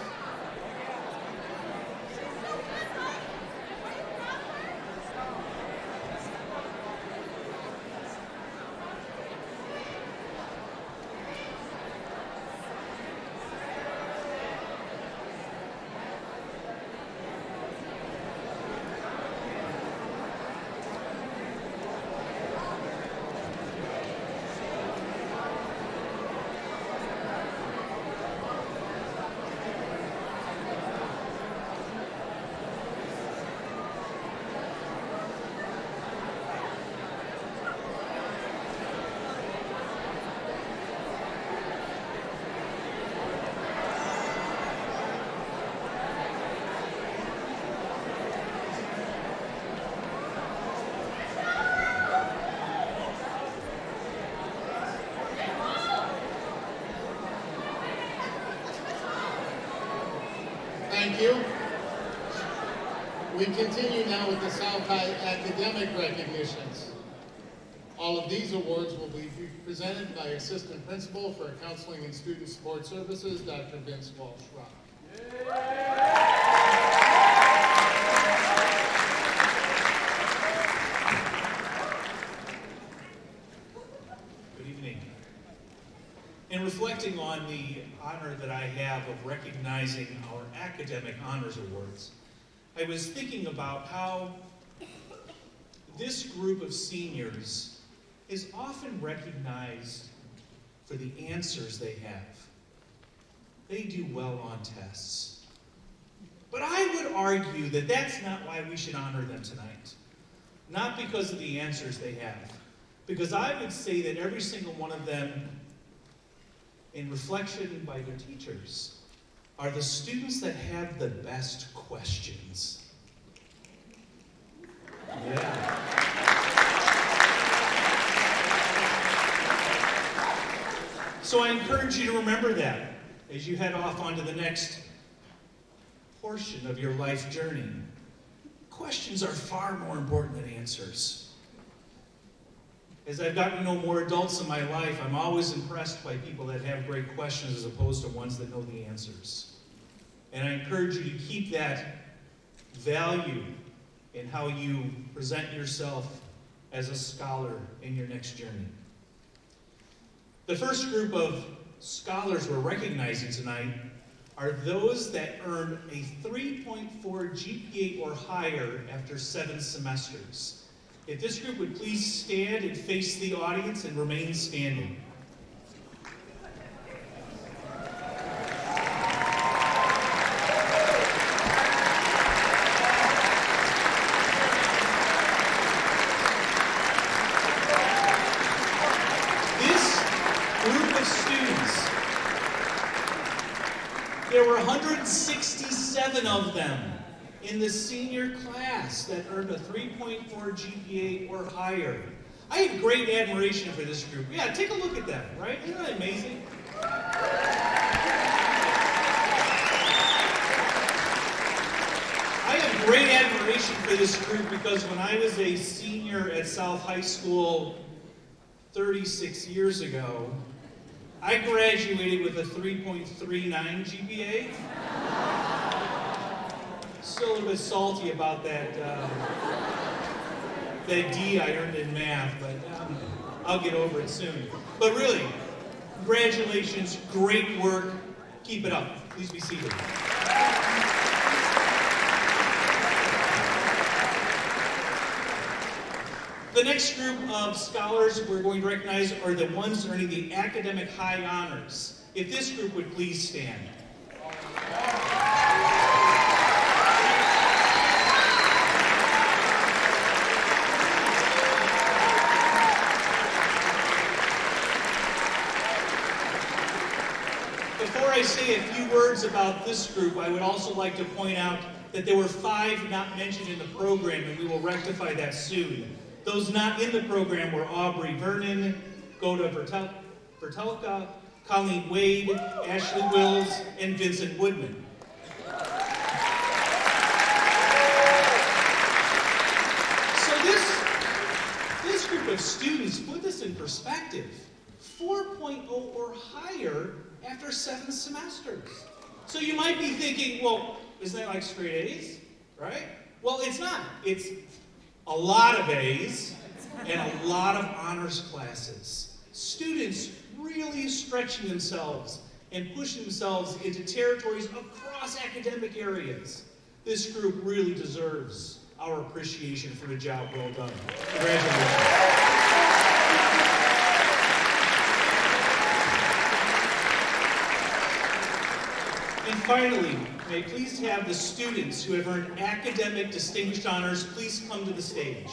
Thank you. We continue now with the South High academic recognitions. All of these awards will be presented by Assistant Principal for Counseling and Student Support Services, Dr. Vince Walsh-Rock. Good evening. In reflecting on the honor that I have of recognizing our Academic Honors Awards, I was thinking about how this group of seniors is often recognized for the answers they have. They do well on tests. But I would argue that that's not why we should honor them tonight. Not because of the answers they have. Because I would say that every single one of them, in reflection by their teachers, are the students that have the best questions. Yeah. So I encourage you to remember that as you head off onto the next portion of your life journey. Questions are far more important than answers. As I've gotten to know more adults in my life, I'm always impressed by people that have great questions as opposed to ones that know the answers. And I encourage you to keep that value in how you present yourself as a scholar in your next journey. The first group of scholars we're recognizing tonight are those that earned a 3.4 GPA or higher after 7 semesters. If this group would please stand and face the audience and remain standing. This group of students, there were 167 of them in the senior class that earned a 3.4 GPA or higher. I have great admiration for this group. Yeah, take a look at them, right? Isn't that amazing? I have great admiration for this group because when I was a senior at South High School 36 years ago, I graduated with a 3.39 GPA. Still a little bit salty about that D I earned in math, but I'll get over it soon. But really, congratulations, great work, keep it up. Please be seated. The next group of scholars we're going to recognize are the ones earning the academic high honors. If this group would please stand. Before I say a few words about this group, I would also like to point out that there were 5 not mentioned in the program, and we will rectify that soon. Those not in the program were Aubrey Vernon, Goda Vertelka, Colleen Wade, Ashley Wills, and Vincent Woodman. So this group of students, put this in perspective, 4.0 or higher after 7 semesters. So you might be thinking, well, isn't that like straight A's, right? Well, it's not. It's a lot of A's and a lot of honors classes. Students really stretching themselves and pushing themselves into territories across academic areas. This group really deserves our appreciation for the job well done. Congratulations. And finally, may I please have the students who have earned academic distinguished honors please come to the stage.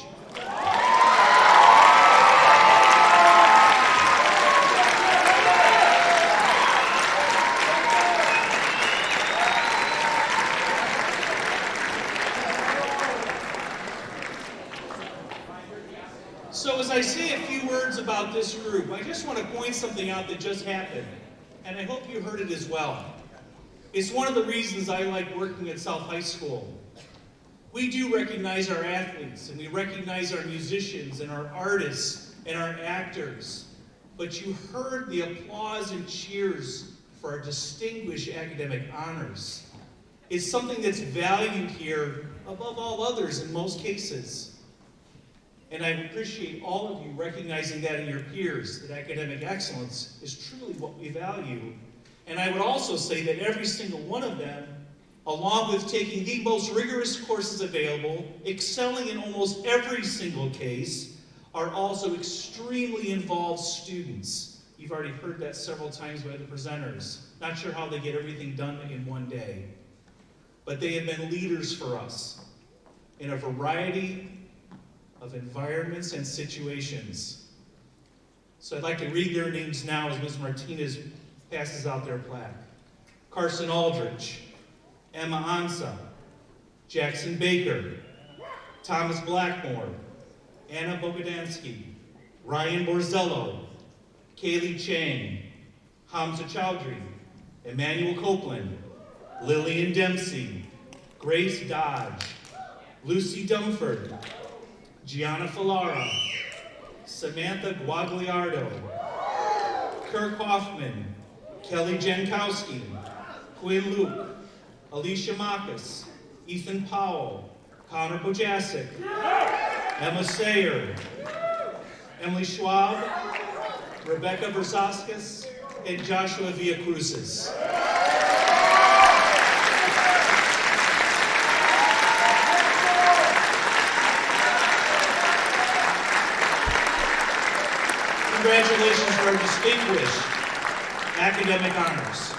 So as I say a few words about this group, I just want to point something out that just happened, and I hope you heard it as well. It's one of the reasons I like working at South High School. We do recognize our athletes, and we recognize our musicians, and our artists, and our actors. But you heard the applause and cheers for our distinguished academic honors. It's something that's valued here above all others in most cases. And I appreciate all of you recognizing that in your peers, that academic excellence is truly what we value. And I would also say that every single one of them, along with taking the most rigorous courses available, excelling in almost every single case, are also extremely involved students. You've already heard that several times by the presenters. Not sure how they get everything done in one day. But they have been leaders for us in a variety of environments and situations. So I'd like to read their names now as Ms. Martinez passes out their plaque. Carson Aldrich, Emma Ansa, Jackson Baker, Thomas Blackmore, Anna Bogodansky, Ryan Borzello, Kaylee Chang, Hamza Chowdhury, Emmanuel Copeland, Lillian Dempsey, Grace Dodge, Lucy Dumford, Gianna Fallara, Samantha Guagliardo, Kirk Hoffman, Kelly Jankowski, Quinn Luke, Alicia Marcus, Ethan Powell, Connor Bojasic, Emma Sayer, Emily Schwab, Rebecca Versaskis, and Joshua Villacruzes. Congratulations for our distinguished academic honors.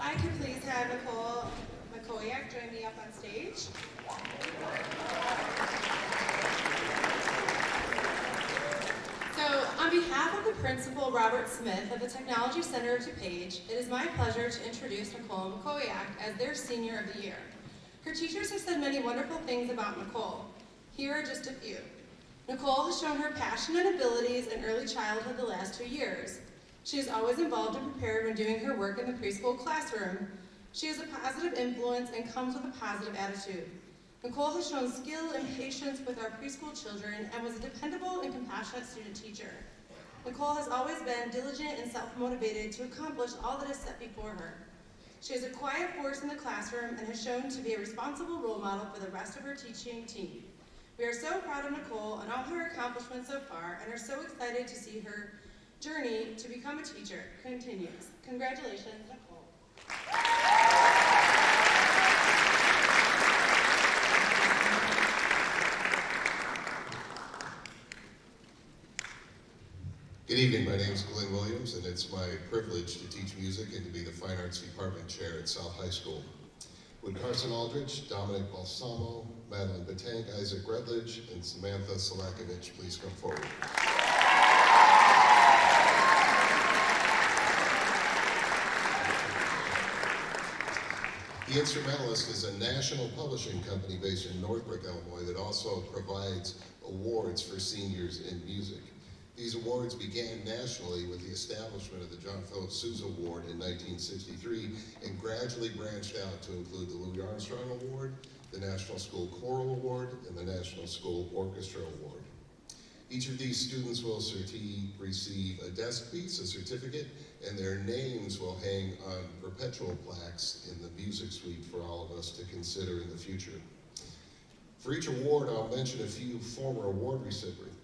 I could please have Nicole McCoyak join me up on stage. So, on behalf of the principal, Robert Smith, of the Technology Center of DuPage, it is my pleasure to introduce Nicole McCoyak as their Senior of the Year. Her teachers have said many wonderful things about Nicole. Here are just a few. Nicole has shown her passion and abilities in early childhood the last 2 years. She is always involved and prepared when doing her work in the preschool classroom. She is a positive influence and comes with a positive attitude. Nicole has shown skill and patience with our preschool children and was a dependable and compassionate student teacher. Nicole has always been diligent and self-motivated to accomplish all that is set before her. She is a quiet force in the classroom and has shown to be a responsible role model for the rest of her teaching team. We are so proud of Nicole and all her accomplishments so far and are so excited to see her journey to become a teacher continues. Congratulations, Nicole. Good evening, my name is Glenn Williams, and it's my privilege to teach music and to be the Fine Arts Department Chair at South High School. Would Carson Aldrich, Dominic Balsamo, Madeline Batank, Isaac Rutledge, and Samantha Selakovich please come forward. The Instrumentalist is a national publishing company based in Northbrook, Illinois that also provides awards for seniors in music. These awards began nationally with the establishment of the John Philip Sousa Award in 1963 and gradually branched out to include the Louis Armstrong Award, the National School Choral Award, and the National School Orchestra Award. Each of these students will receive a desk piece, a certificate, and their names will hang on perpetual plaques in the music suite for all of us to consider in the future. For each award, I'll mention a few former award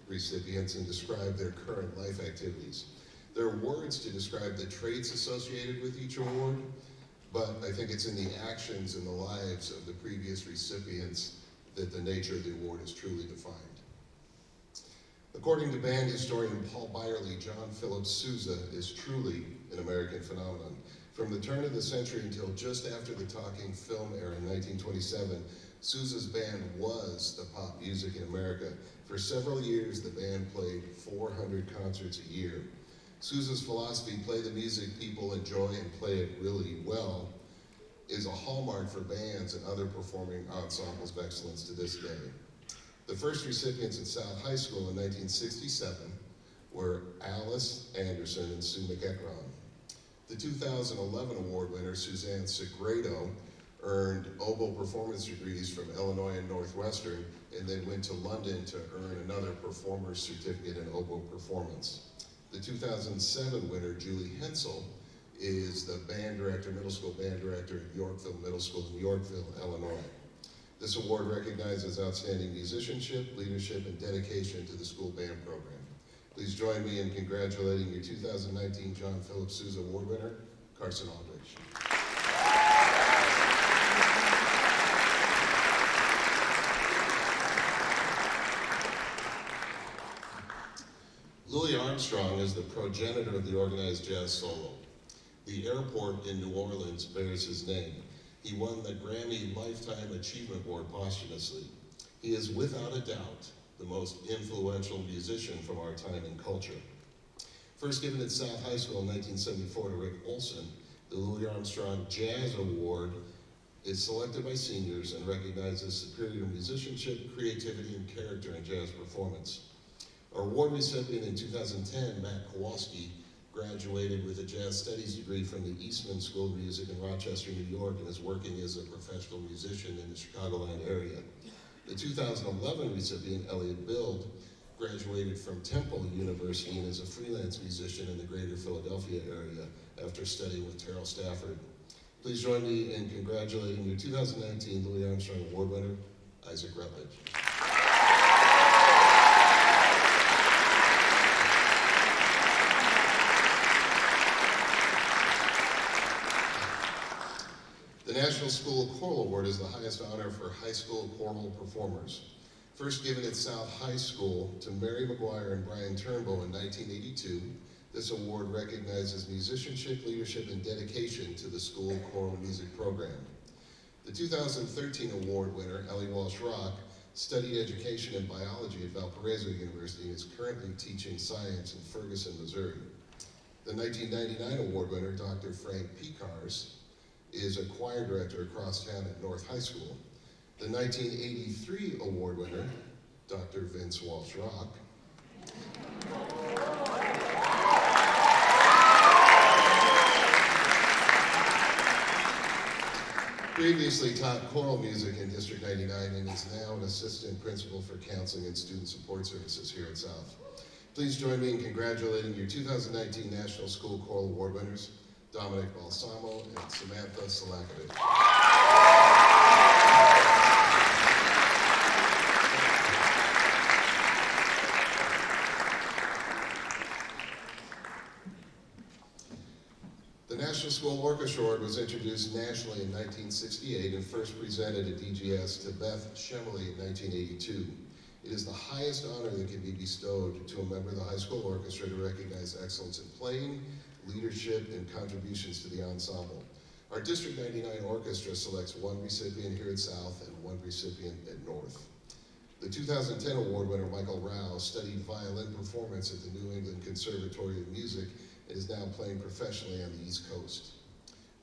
recipients and describe their current life activities. There are words to describe the traits associated with each award, but I think it's in the actions and the lives of the previous recipients that the nature of the award is truly defined. According to band historian Paul Byerly, John Philip Sousa is truly an American phenomenon. From the turn of the century until just after the talking film era in 1927, Sousa's band was the pop music in America. For several years, the band played 400 concerts a year. Sousa's philosophy, play the music people enjoy and play it really well, is a hallmark for bands and other performing ensembles of excellence to this day. The first recipients at South High School in 1967 were Alice Anderson and Sue McEachron. The 2011 award winner, Suzanne Segredo, earned oboe performance degrees from Illinois and Northwestern, and then went to London to earn another performer's certificate in oboe performance. The 2007 winner, Julie Hensel, is the band director, middle school band director at Yorkville Middle School in Yorkville, Illinois. This award recognizes outstanding musicianship, leadership, and dedication to the school band program. Please join me in congratulating your 2019 John Philip Sousa Award winner, Carson Aldrich. Louis Armstrong is the progenitor of the organized jazz solo. The airport in New Orleans bears his name. He won the Grammy Lifetime Achievement Award posthumously. He is without a doubt the most influential musician from our time and culture. First given at South High School in 1974 to Rick Olson, the Louis Armstrong Jazz Award is selected by seniors and recognizes superior musicianship, creativity, and character in jazz performance. Our award recipient in 2010, Matt Kowalski, graduated with a jazz studies degree from the Eastman School of Music in Rochester, New York, and is working as a professional musician in the Chicagoland area. The 2011 recipient, Elliot Bild, graduated from Temple University and is a freelance musician in the greater Philadelphia area after studying with Terrell Stafford. Please join me in congratulating your 2019 Louis Armstrong Award winner, Isaac Rutledge. The National School Choral Award is the highest honor for high school choral performers. First given at South High School to Mary McGuire and Brian Turnbull in 1982, this award recognizes musicianship, leadership, and dedication to the school choral music program. The 2013 award winner, Ellie Walsh-Rock, studied education and biology at Valparaiso University and is currently teaching science in Ferguson, Missouri. The 1999 award winner, Dr. Frank Picars, is a choir director across town at North High School. The 1983 award winner, Dr. Vince Walsh-Rock. Previously taught choral music in District 99 and is now an assistant principal for counseling and student support services here at South. Please join me in congratulating your 2019 National School Choral Award winners, Dominic Balsamo and Samantha Salakovic. The National School Orchestra Award was introduced nationally in 1968 and first presented at DGS to Beth Shemley in 1982. It is the highest honor that can be bestowed to a member of the high school orchestra to recognize excellence in playing, leadership, and contributions to the ensemble. Our District 99 Orchestra selects one recipient here at South and one recipient at North. The 2010 award winner, Michael Rao, studied violin performance at the New England Conservatory of Music and is now playing professionally on the East Coast.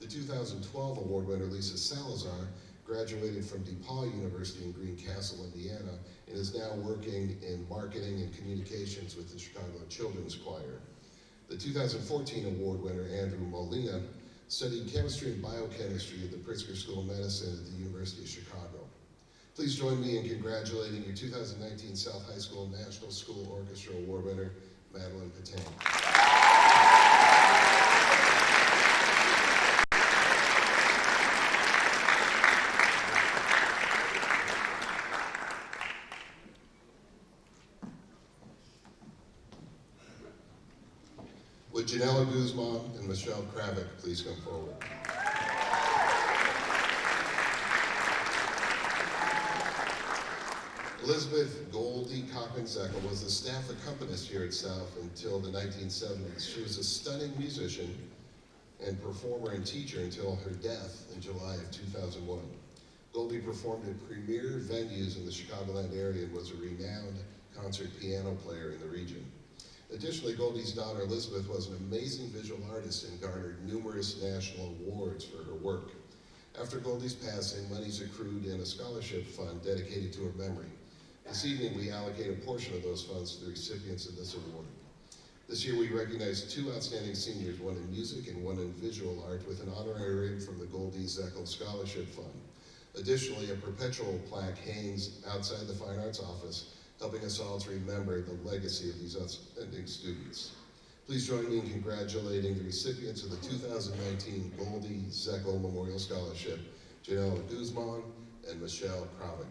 The 2012 award winner, Lisa Salazar, graduated from DePaul University in Greencastle, Indiana, and is now working in marketing and communications with the Chicago Children's Choir. The 2014 award winner, Andrew Molina, studied chemistry and biochemistry at the Pritzker School of Medicine at the University of Chicago. Please join me in congratulating your 2019 South High School National School Orchestra Award winner, Madeline Patang. Would Janella Guzman and Michelle Kravick please come forward? Elizabeth Goldie Cochran-Zeckel was the staff accompanist here at South until the 1970s. She was a stunning musician and performer and teacher until her death in July of 2001. Goldie performed at premier venues in the Chicagoland area and was a renowned concert piano player in the region. Additionally, Goldie's daughter Elizabeth was an amazing visual artist and garnered numerous national awards for her work. After Goldie's passing, monies accrued in a scholarship fund dedicated to her memory. This evening, we allocate a portion of those funds to the recipients of this award. This year, we recognize two outstanding seniors, one in music and one in visual art, with an honorarium from the Goldie Zeckel Scholarship Fund. Additionally, a perpetual plaque hangs outside the Fine Arts Office, helping us all to remember the legacy of these outstanding students. Please join me in congratulating the recipients of the 2019 Goldie Zeckel Memorial Scholarship, Janelle Guzman and Michelle Kravick.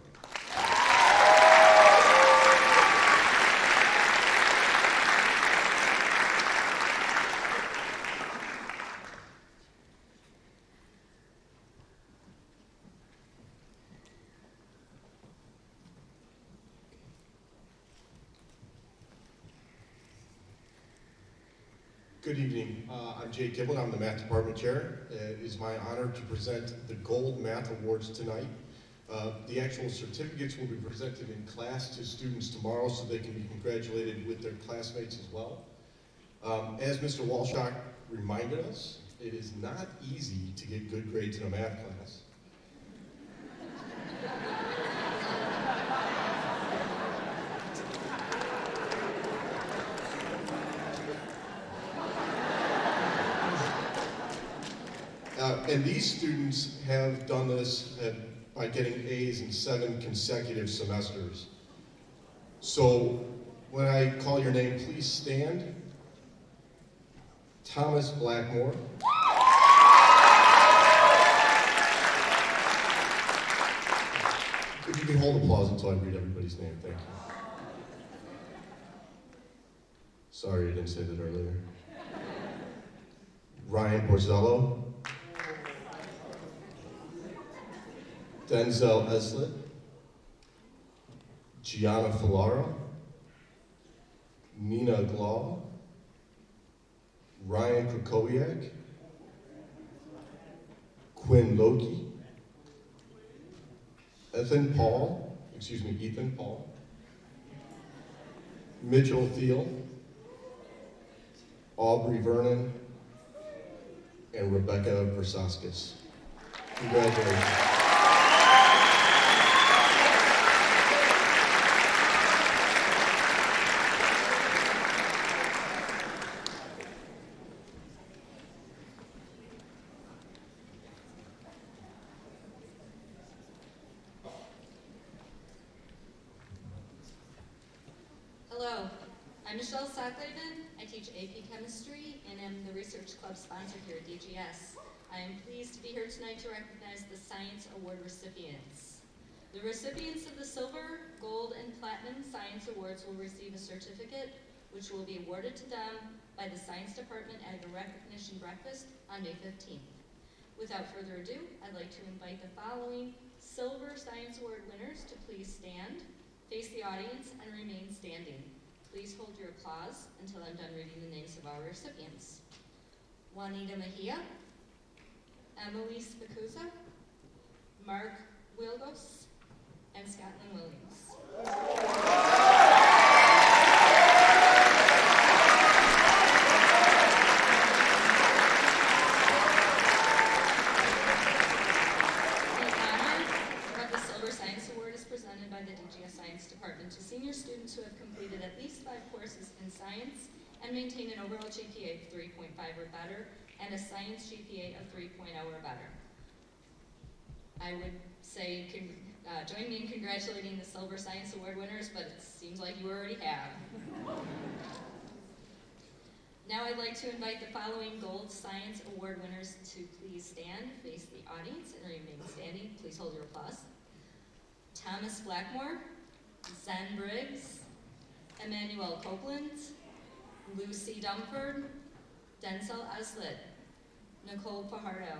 Good evening. I'm Jay Giblin. I'm the Math Department Chair. It is my honor to present the Gold Math Awards tonight. The actual certificates will be presented in class to students tomorrow so they can be congratulated with their classmates as well. As Mr. Walsh-Rock reminded us, it is not easy to get good grades in a math class. And these students have done this by getting A's in 7 consecutive semesters. So when I call your name, please stand. Thomas Blackmore. If you can hold applause until I read everybody's name, thank you. Sorry I didn't say that earlier. Ryan Borzello. Denzel Eslett, Gianna Fallara, Nina Glaw, Ryan Krakowiak, Quinn Loki, Ethan Paul, Mitchell Thiel, Aubrey Vernon, and Rebecca Versaskis. Congratulations. I'm Michelle Southaven. I teach AP Chemistry and am the Research Club sponsor here at DGS. I am pleased to be here tonight to recognize the Science Award recipients. The recipients of the Silver, Gold, and Platinum Science Awards will receive a certificate which will be awarded to them by the Science Department at a recognition breakfast on May 15th. Without further ado, I'd like to invite the following Silver Science Award winners to please stand, face the audience, and remain standing. Please hold your applause until I'm done reading the names of our recipients. Juanita Mejia, Emily Spicuzza, Mark Wilgos, and Scotland Williams. To senior students who have completed at least 5 courses in science and maintain an overall GPA of 3.5 or better and a science GPA of 3.0 or better. I would say join me in congratulating the Silver Science Award winners, but it seems like you already have. Now I'd like to invite the following Gold Science Award winners to please stand, face the audience, and remain standing. Please hold your applause. Thomas Blackmore, Zen Briggs, Emmanuel Copeland, Lucy Dumford, Denzel Eslett, Nicole Fajardo,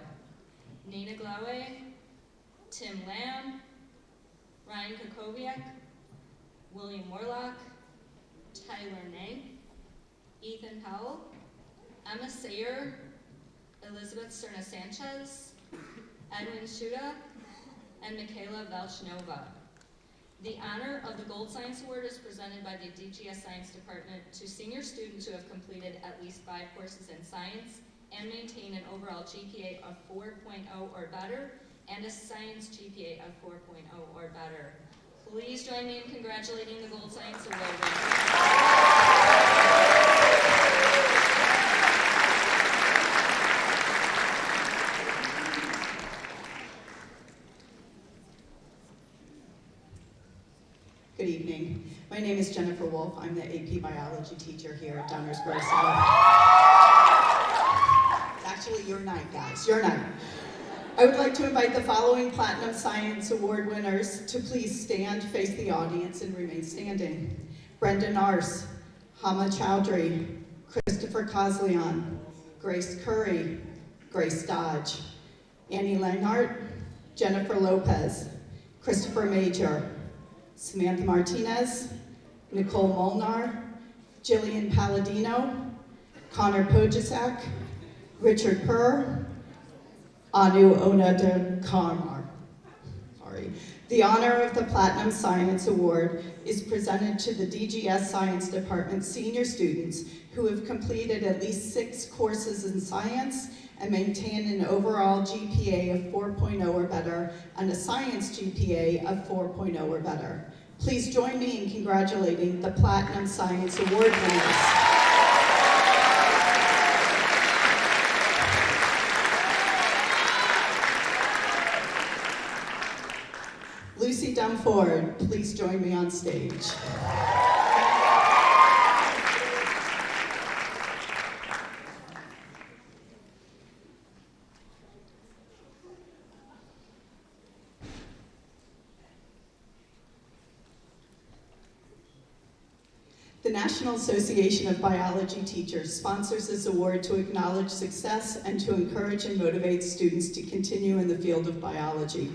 Nina Glawe, Tim Lamb, Ryan Kukoviak, William Morlock, Tyler Nang, Ethan Powell, Emma Sayer, Elizabeth Serna Sanchez, Edwin Shuda, and Michaela Velchnova. The honor of the Gold Science Award is presented by the DGS Science Department to senior students who have completed at least 5 courses in science and maintain an overall GPA of 4.0 or better and a science GPA of 4.0 or better. Please join me in congratulating the Gold Science Award winners. Good evening. My name is Jennifer Wolf. I'm the AP Biology teacher here at Downers Grove South. It's actually your night, guys, your night. I would like to invite the following Platinum Science Award winners to please stand, face the audience, and remain standing. Brendan Arce, Hama Chowdhury, Christopher Cosleon, Grace Curry, Grace Dodge, Annie Lenhart, Jennifer Lopez, Christopher Major, Samantha Martinez, Nicole Molnar, Jillian Palladino, Connor Pojasak, Richard Purr, Anu Onadakarmar. The honor of the Platinum Science Award is presented to the DGS Science Department senior students who have completed at least 6 courses in science and maintain an overall GPA of 4.0 or better and a science GPA of 4.0 or better. Please join me in congratulating the Platinum Science Award winners. Lucy Dumford, please join me on stage. The National Association of Biology Teachers sponsors this award to acknowledge success and to encourage and motivate students to continue in the field of biology.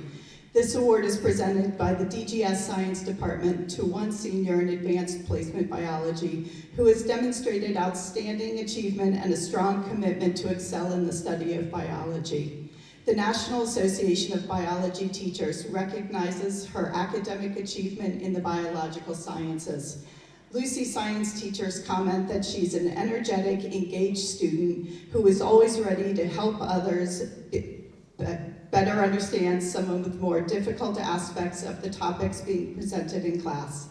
This award is presented by the DGS Science Department to one senior in advanced placement biology who has demonstrated outstanding achievement and a strong commitment to excel in the study of biology. The National Association of Biology Teachers recognizes her academic achievement in the biological sciences. Lucy science teachers comment that she's an energetic, engaged student who is always ready to help others better understand some of the more difficult aspects of the topics being presented in class.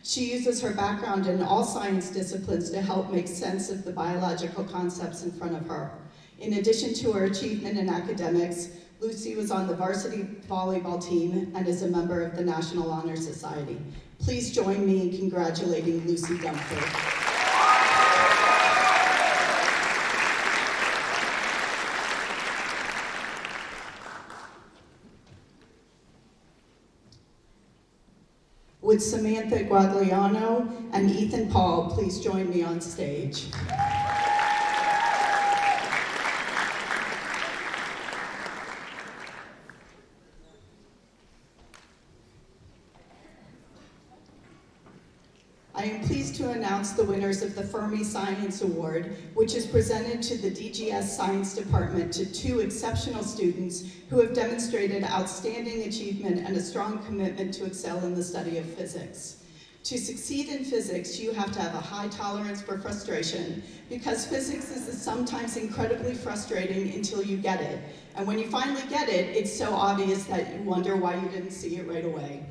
She uses her background in all science disciplines to help make sense of the biological concepts in front of her. In addition to her achievement in academics, Lucy was on the varsity volleyball team and is a member of the National Honor Society. Please join me in congratulating Lucy Dumford. Would Samantha Guagliano and Ethan Paul please join me on stage? I am pleased to announce the winners of the Fermi Science Award, which is presented to the DGS Science Department to 2 exceptional students who have demonstrated outstanding achievement and a strong commitment to excel in the study of physics. To succeed in physics, you have to have a high tolerance for frustration, because physics is sometimes incredibly frustrating until you get it. And when you finally get it, it's so obvious that you wonder why you didn't see it right away.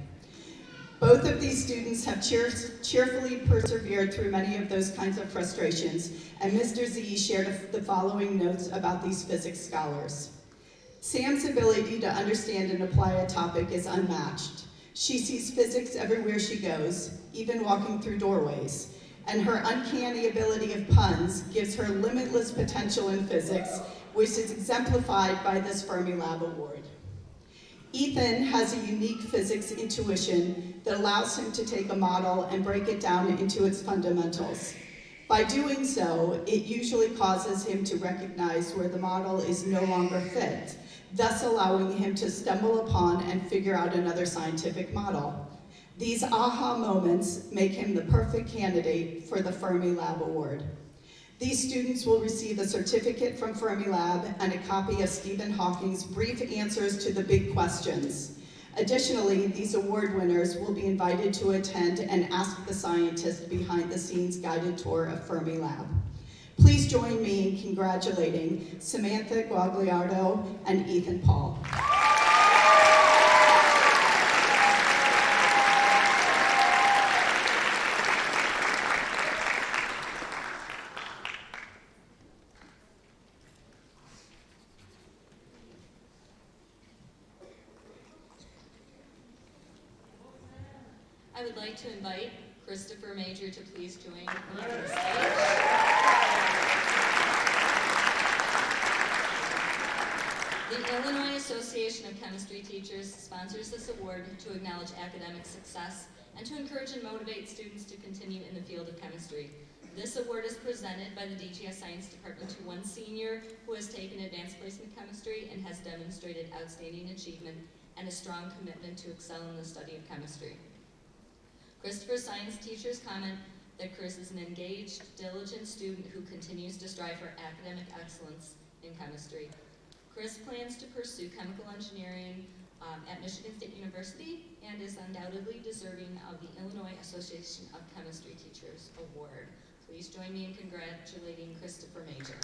Both of these students have cheerfully persevered through many of those kinds of frustrations, and Mr. Z shared the following notes about these physics scholars. Sam's ability to understand and apply a topic is unmatched. She sees physics everywhere she goes, even walking through doorways, and her uncanny ability of puns gives her limitless potential in physics, which is exemplified by this Fermilab Award. Ethan has a unique physics intuition that allows him to take a model and break it down into its fundamentals. By doing so, it usually causes him to recognize where the model is no longer fit, thus allowing him to stumble upon and figure out another scientific model. These aha moments make him the perfect candidate for the Fermilab Award. These students will receive a certificate from Fermilab and a copy of Stephen Hawking's Brief Answers to the Big Questions. Additionally, these award winners will be invited to attend an Ask the Scientist behind-the-scenes guided tour of Fermilab. Please join me in congratulating Samantha Guagliardo and Ethan Paul. I would like to invite Christopher Major to please join me on the stage. The Illinois Association of Chemistry Teachers sponsors this award to acknowledge academic success and to encourage and motivate students to continue in the field of chemistry. This award is presented by the DGS Science Department to one senior who has taken advanced placement chemistry and has demonstrated outstanding achievement and a strong commitment to excel in the study of chemistry. Christopher's science teachers comment that Chris is an engaged, diligent student who continues to strive for academic excellence in chemistry. Chris plans to pursue chemical engineering at Michigan State University and is undoubtedly deserving of the Illinois Association of Chemistry Teachers Award. Please join me in congratulating Christopher Major.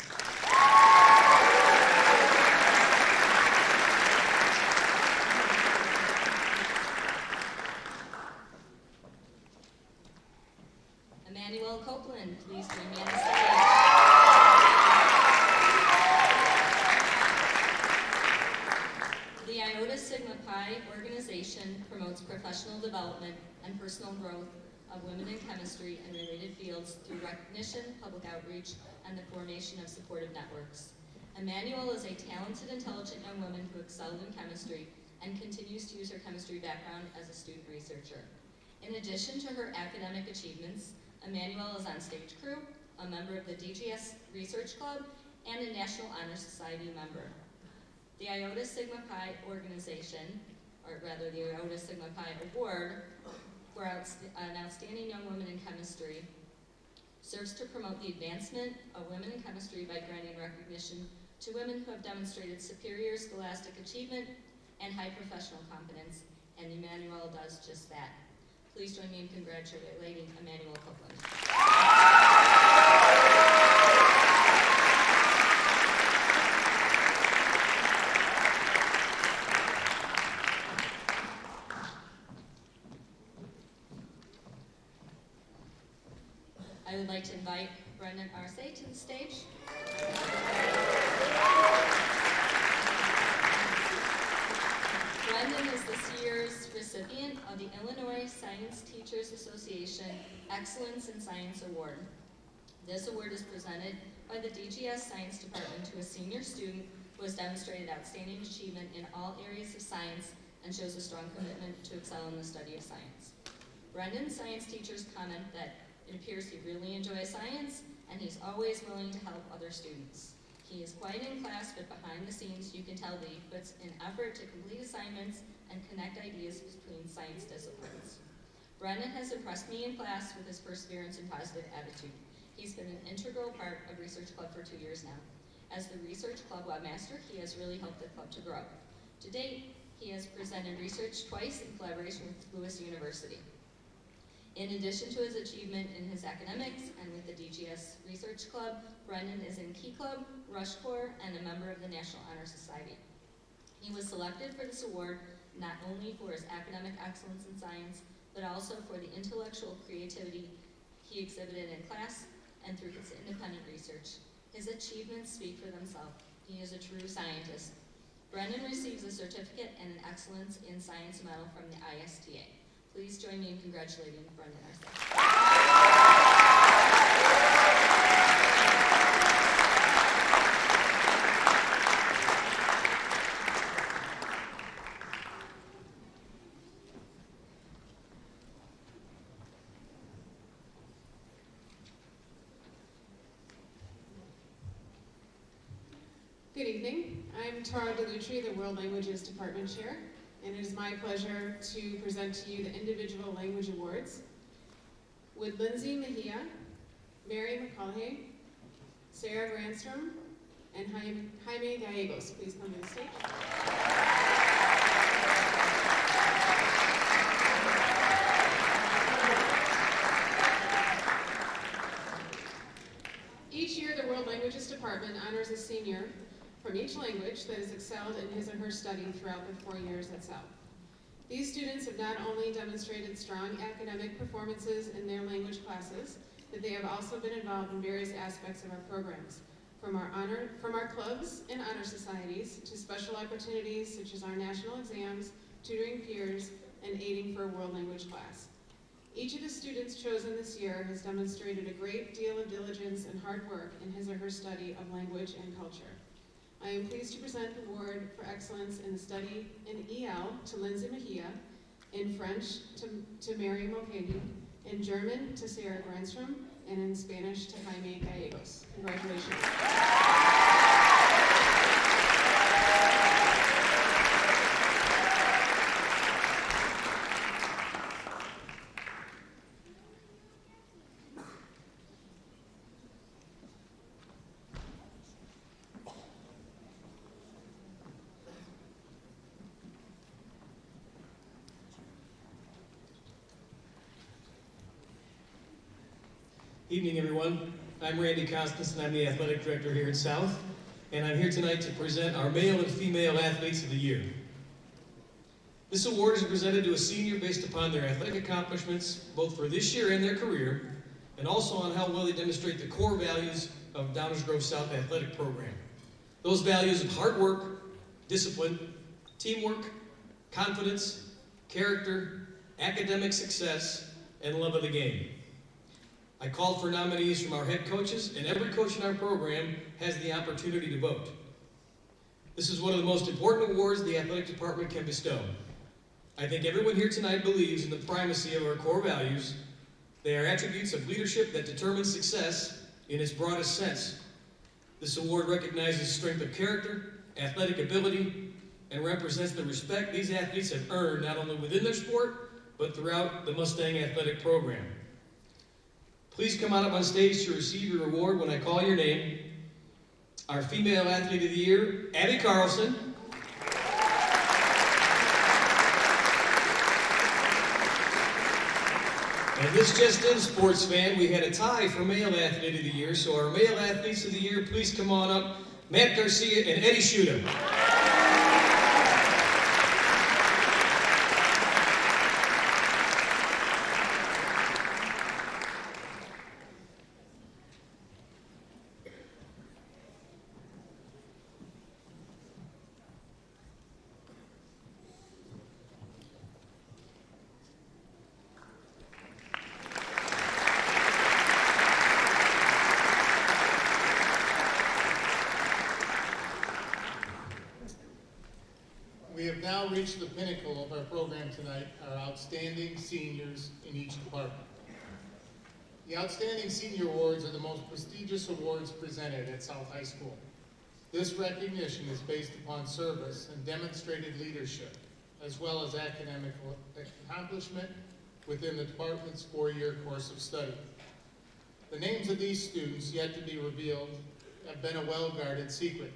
Emmanuel Copeland, please join me on the stage. The Iota Sigma Pi organization promotes professional development and personal growth of women in chemistry and related fields through recognition, public outreach, and the formation of supportive networks. Emmanuel is a talented, intelligent young woman who excelled in chemistry and continues to use her chemistry background as a student researcher. In addition to her academic achievements, Emmanuel is on stage crew, a member of the DGS Research Club, and a National Honor Society member. The Iota Sigma Pi organization, or rather the Iota Sigma Pi Award for an outstanding young woman in chemistry, serves to promote the advancement of women in chemistry by granting recognition to women who have demonstrated superior scholastic achievement and high professional competence, and Emmanuel does just that. Please join me in congratulating Emmanuel Copeland. I would like to invite Brendan Arce to the stage. Brendan is this year's recipient of the Illinois Science Teachers Association Excellence in Science Award. This award is presented by the DGS Science Department to a senior student who has demonstrated outstanding achievement in all areas of science and shows a strong commitment to excel in the study of science. Brendan's science teachers comment that it appears he really enjoys science, and he's always willing to help other students. He is quiet in class, but behind the scenes you can tell that he puts in effort to complete assignments and connect ideas between science disciplines. Brendan has impressed me in class with his perseverance and positive attitude. He's been an integral part of Research Club for 2 years now. As the Research Club webmaster, he has really helped the club to grow. To date, he has presented research twice in collaboration with Lewis University. In addition to his achievement in his academics and with the DGS Research Club, Brendan is in Key Club, Rush Corps, and a member of the National Honor Society. He was selected for this award not only for his academic excellence in science, but also for the intellectual creativity he exhibited in class and through his independent research. His achievements speak for themselves. He is a true scientist. Brendan receives a certificate and an Excellence in Science Medal from the ISTA. Please join me in congratulating Brendan Arce. Good evening. I'm Tara DeLutri, the World Languages Department Chair, and it is my pleasure to present to you the Individual Language Awards. Would Lindsay Mejia, Mary McCullough, Sarah Granstrom, and Jaime Gallegos please come to the stage? Each year, the World Languages Department honors a senior from each language that has excelled in his or her study throughout the 4 years at South. These students have not only demonstrated strong academic performances in their language classes, but they have also been involved in various aspects of our programs, from our clubs and honor societies to special opportunities such as our national exams, tutoring peers, and aiding for a world language class. Each of the students chosen this year has demonstrated a great deal of diligence and hard work in his or her study of language and culture. I am pleased to present the award for excellence in the study in EL to Lindsay Mejia, in French to Mary Mulcahy, in German to Sarah Granstrom, and in Spanish to Jaime Gallegos. Congratulations. Evening, everyone. I'm Randy Constance, and I'm the athletic director here at South, and I'm here tonight to present our male and female athletes of the year. This award is presented to a senior based upon their athletic accomplishments, both for this year and their career, and also on how well they demonstrate the core values of Downers Grove South athletic program. Those values of hard work, discipline, teamwork, confidence, character, academic success, and love of the game. I called for nominees from our head coaches, and every coach in our program has the opportunity to vote. This is one of the most important awards the athletic department can bestow. I think everyone here tonight believes in the primacy of our core values. They are attributes of leadership that determine success in its broadest sense. This award recognizes strength of character, athletic ability, and represents the respect these athletes have earned not only within their sport, but throughout the Mustang athletic program. Please come on up on stage to receive your award when I call your name. Our female athlete of the year, Abby Carlson. And this just in, sports fan, we had a tie for male athlete of the year, so our male athletes of the year, please come on up. Matt Garcia and Eddie Schuda. we have now reached the pinnacle of our program tonight, our outstanding seniors in each department. The Outstanding Senior Awards are the most prestigious awards presented at South High School. This recognition is based upon service and demonstrated leadership, as well as academic accomplishment within the department's 4-year course of study. The names of these students, yet to be revealed, have been a well-guarded secret.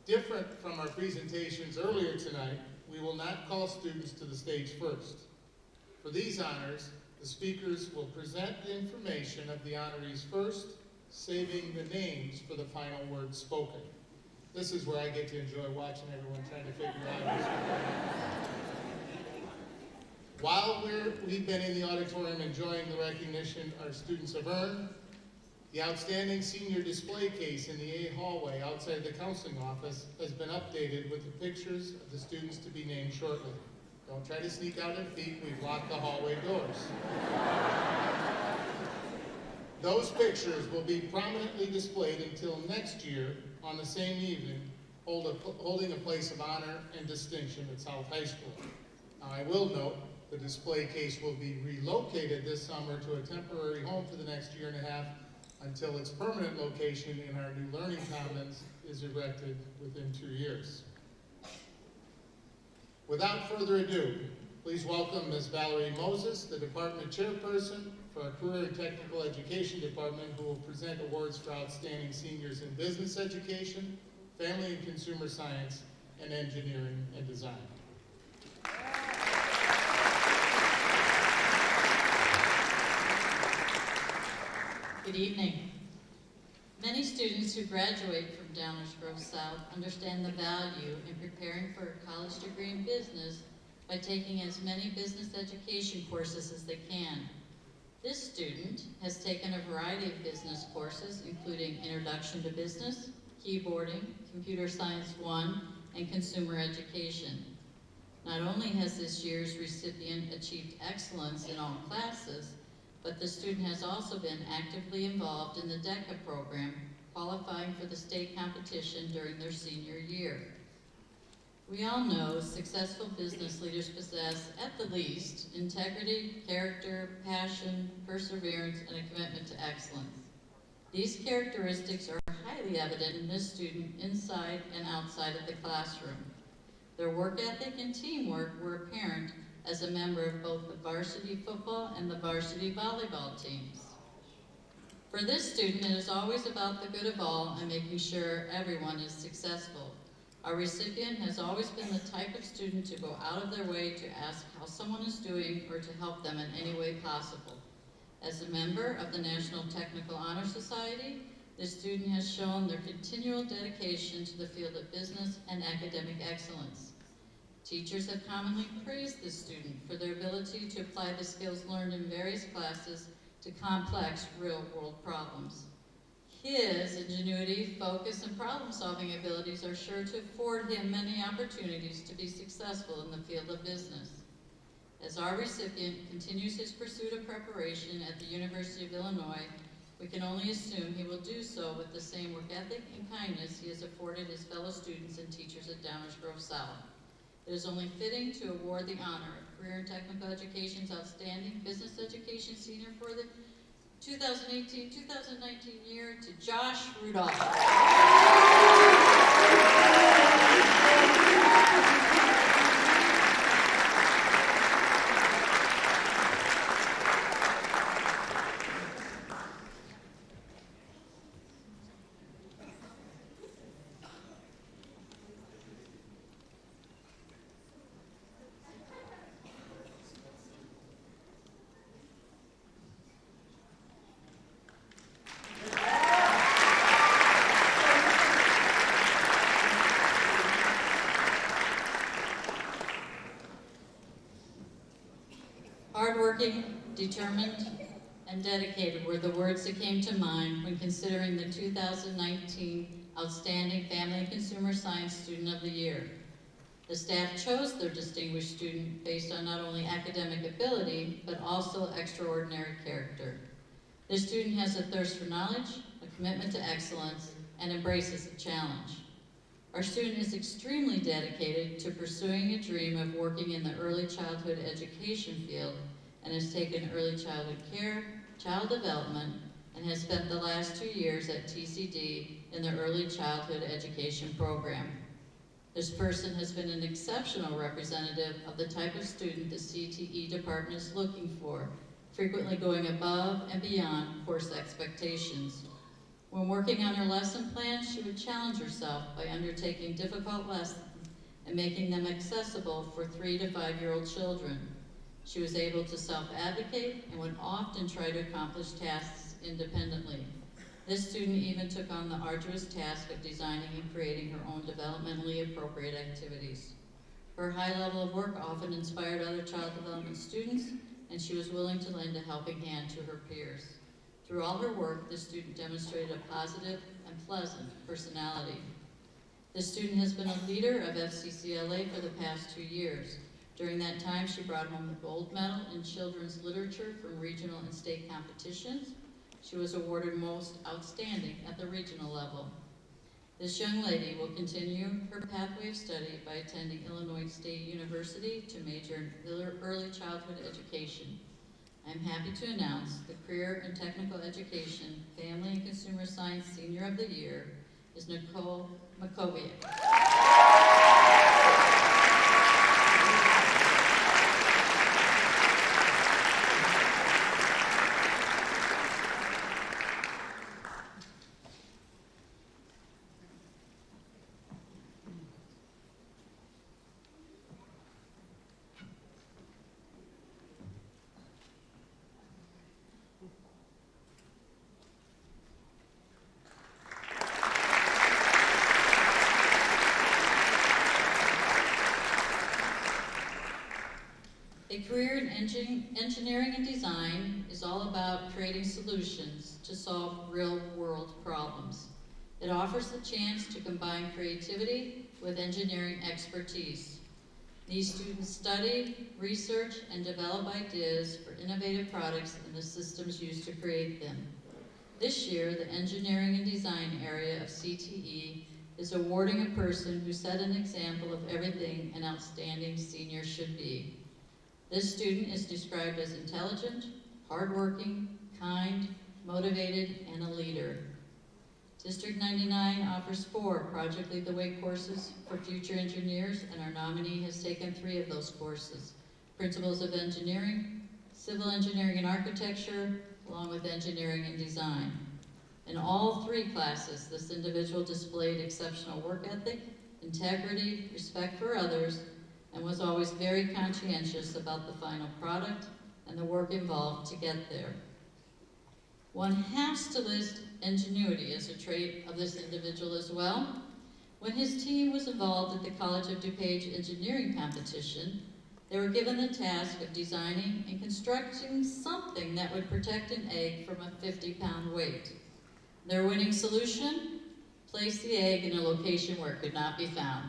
Different from our presentations earlier tonight, we will not call students to the stage first. For these honors, the speakers will present the information of the honorees first, saving the names for the final words spoken. This is where I get to enjoy watching everyone trying to figure out who's While we've been in the auditorium enjoying the recognition our students have earned, the Outstanding Senior Display Case in the A hallway outside the counseling office has been updated with the pictures of the students to be named shortly. Don't try to sneak out and peek, we've locked the hallway doors. Those pictures will be prominently displayed until next year on the same evening, holding a place of honor and distinction at South High School. Now, I will note the display case will be relocated this summer to a temporary home for the next year and a half until its permanent location in our new Learning Commons is erected within 2 years. Without further ado, please welcome Ms. Valerie Moses, the Department Chairperson for our Career and Technical Education Department, who will present awards for outstanding seniors in business education, family and consumer science, and engineering and design. Good evening. Many students who graduate from Downers Grove South understand the value in preparing for a college degree in business by taking as many business education courses as they can. This student has taken a variety of business courses, including Introduction to Business, Keyboarding, Computer Science 1, and Consumer Education. Not only has this year's recipient achieved excellence in all classes, but the student has also been actively involved in the DECA program, qualifying for the state competition during their senior year. We all know successful business leaders possess, at the least, integrity, character, passion, perseverance, and a commitment to excellence. These characteristics are highly evident in this student inside and outside of the classroom. Their work ethic and teamwork were apparent as a member of both the varsity football and the varsity volleyball teams. For this student, it is always about the good of all and making sure everyone is successful. Our recipient has always been the type of student to go out of their way to ask how someone is doing or to help them in any way possible. As a member of the National Technical Honor Society, this student has shown their continual dedication to the field of business and academic excellence. Teachers have commonly praised this student for their ability to apply the skills learned in various classes to complex real-world problems. His ingenuity, focus, and problem-solving abilities are sure to afford him many opportunities to be successful in the field of business. As our recipient continues his pursuit of preparation at the University of Illinois, we can only assume he will do so with the same work ethic and kindness he has afforded his fellow students and teachers at Downers Grove South. It is only fitting to award the honor of Career and Technical Education's Outstanding Business Education Senior for the 2018-2019 year to Josh Rudolph. Hardworking, determined, and dedicated were the words that came to mind when considering the 2019 Outstanding Family and Consumer Science Student of the Year. The staff chose their distinguished student based on not only academic ability, but also extraordinary character. This student has a thirst for knowledge, a commitment to excellence, and embraces a challenge. Our student is extremely dedicated to pursuing a dream of working in the early childhood education field and has taken early childhood care, child development, and has spent the last 2 years at TCD in the early childhood education program. This person has been an exceptional representative of the type of student the CTE department is looking for, frequently going above and beyond course expectations. When working on her lesson plan, she would challenge herself by undertaking difficult lessons and making them accessible for 3 to 5-year-old children. She was able to self-advocate and would often try to accomplish tasks independently. This student even took on the arduous task of designing and creating her own developmentally appropriate activities. Her high level of work often inspired other child development students, and she was willing to lend a helping hand to her peers. Through all her work, the student demonstrated a positive and pleasant personality. The student has been a leader of FCCLA for the past 2 years. During that time, she brought home the gold medal in children's literature from regional and state competitions. She was awarded Most Outstanding at the regional level. This young lady will continue her pathway of study by attending Illinois State University to major in early childhood education. I'm happy to announce the Career and Technical Education Family and Consumer Science Senior of the Year is Nicole Makoviak. A career in engineering and design is all about creating solutions to solve real-world problems. It offers the chance to combine creativity with engineering expertise. These students study, research, and develop ideas for innovative products and the systems used to create them. This year, the engineering and design area of CTE is awarding a person who set an example of everything an outstanding senior should be. This student is described as intelligent, hardworking, kind, motivated, and a leader. District 99 offers 4 Project Lead the Way courses for future engineers, and our nominee has taken 3 of those courses: Principles of Engineering, Civil Engineering and Architecture, along with Engineering and Design. In all 3 classes, this individual displayed exceptional work ethic, integrity, respect for others, and was always very conscientious about the final product and the work involved to get there. One has to list ingenuity as a trait of this individual as well. When his team was involved at the College of DuPage engineering competition, they were given the task of designing and constructing something that would protect an egg from a 50-pound weight. Their winning solution? Place the egg in a location where it could not be found.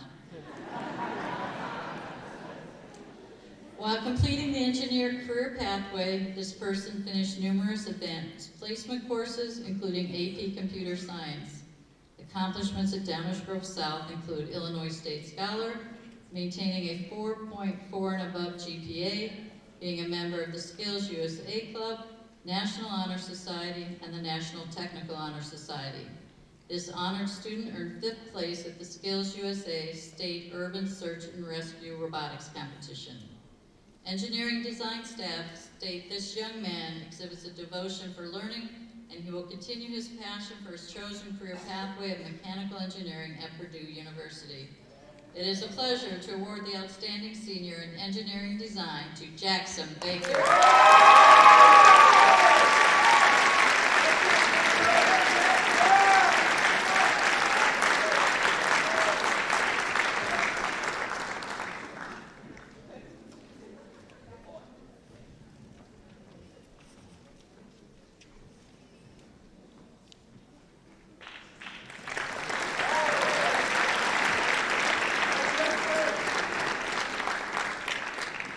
While completing the engineer career pathway, this person finished numerous advanced placement courses, including AP Computer Science. Accomplishments at Downers Grove South include Illinois State Scholar, maintaining a 4.4 and above GPA, being a member of the Skills USA Club, National Honor Society, and the National Technical Honor Society. This honored student earned 5th place at the Skills USA State Urban Search and Rescue Robotics Competition. Engineering design staff state this young man exhibits a devotion for learning, and he will continue his passion for his chosen career pathway of mechanical engineering at Purdue University. It is a pleasure to award the Outstanding Senior in Engineering Design to Jackson Baker.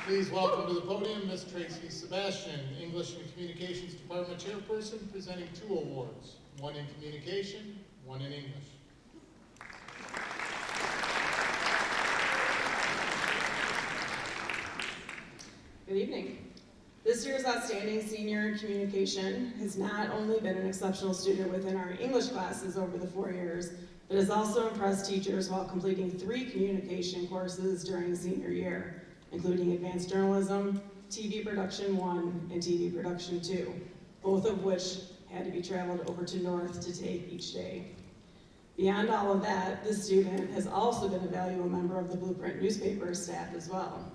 Please welcome to the podium Ms. Tracy Sebastian, English and Communications Department Chairperson, presenting 2 awards, 1 in Communication, 1 in English. Good evening. This year's outstanding senior in communication has not only been an exceptional student within our English classes over the 4 years, but has also impressed teachers while completing 3 communication courses during senior year, including Advanced Journalism, TV Production 1, and TV Production 2, both of which had to be traveled over to North to take each day. Beyond all of that, this student has also been a valuable member of the Blueprint newspaper staff as well.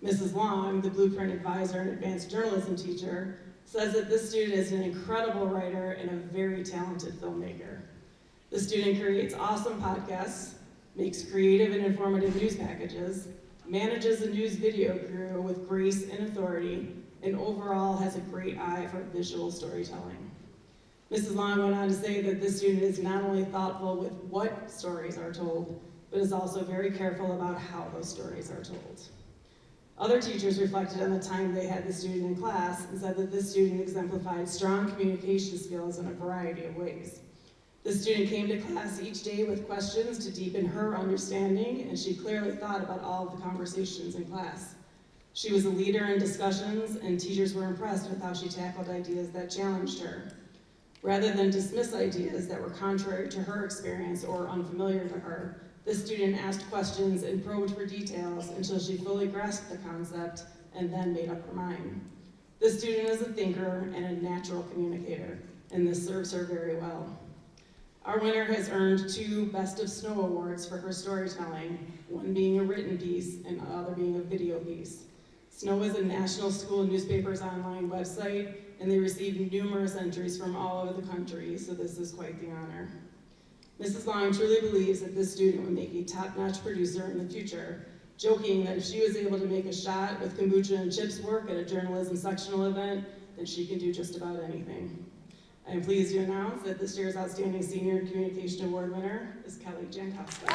Mrs. Long, the Blueprint advisor and advanced journalism teacher, says that this student is an incredible writer and a very talented filmmaker. The student creates awesome podcasts, makes creative and informative news packages, manages a news video crew with grace and authority, and overall has a great eye for visual storytelling. Mrs. Long went on to say that this student is not only thoughtful with what stories are told, but is also very careful about how those stories are told. Other teachers reflected on the time they had the student in class and said that this student exemplified strong communication skills in a variety of ways. The student came to class each day with questions to deepen her understanding, and she clearly thought about all of the conversations in class. She was a leader in discussions, and teachers were impressed with how she tackled ideas that challenged her. Rather than dismiss ideas that were contrary to her experience or unfamiliar to her, the student asked questions and probed for details until she fully grasped the concept and then made up her mind. This student is a thinker and a natural communicator, and this serves her very well. Our winner has earned 2 Best of Snow awards for her storytelling, one being a written piece and the other being a video piece. Snow is a national school newspaper's online website, and they receive numerous entries from all over the country, so this is quite the honor. Mrs. Long truly believes that this student would make a top-notch producer in the future, joking that if she was able to make a shot with kombucha and chips work at a journalism sectional event, then she can do just about anything. I am pleased to announce that this year's Outstanding Senior Communication Award winner is Kelly Jankowski.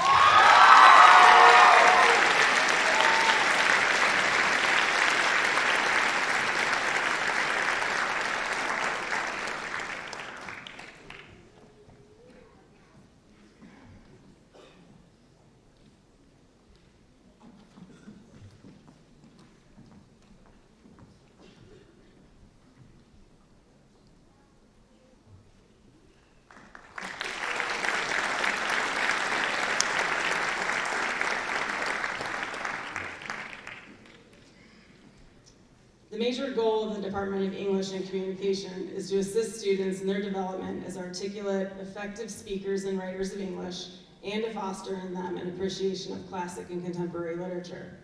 The major goal of the Department of English and Communication is to assist students in their development as articulate, effective speakers and writers of English, and to foster in them an appreciation of classic and contemporary literature.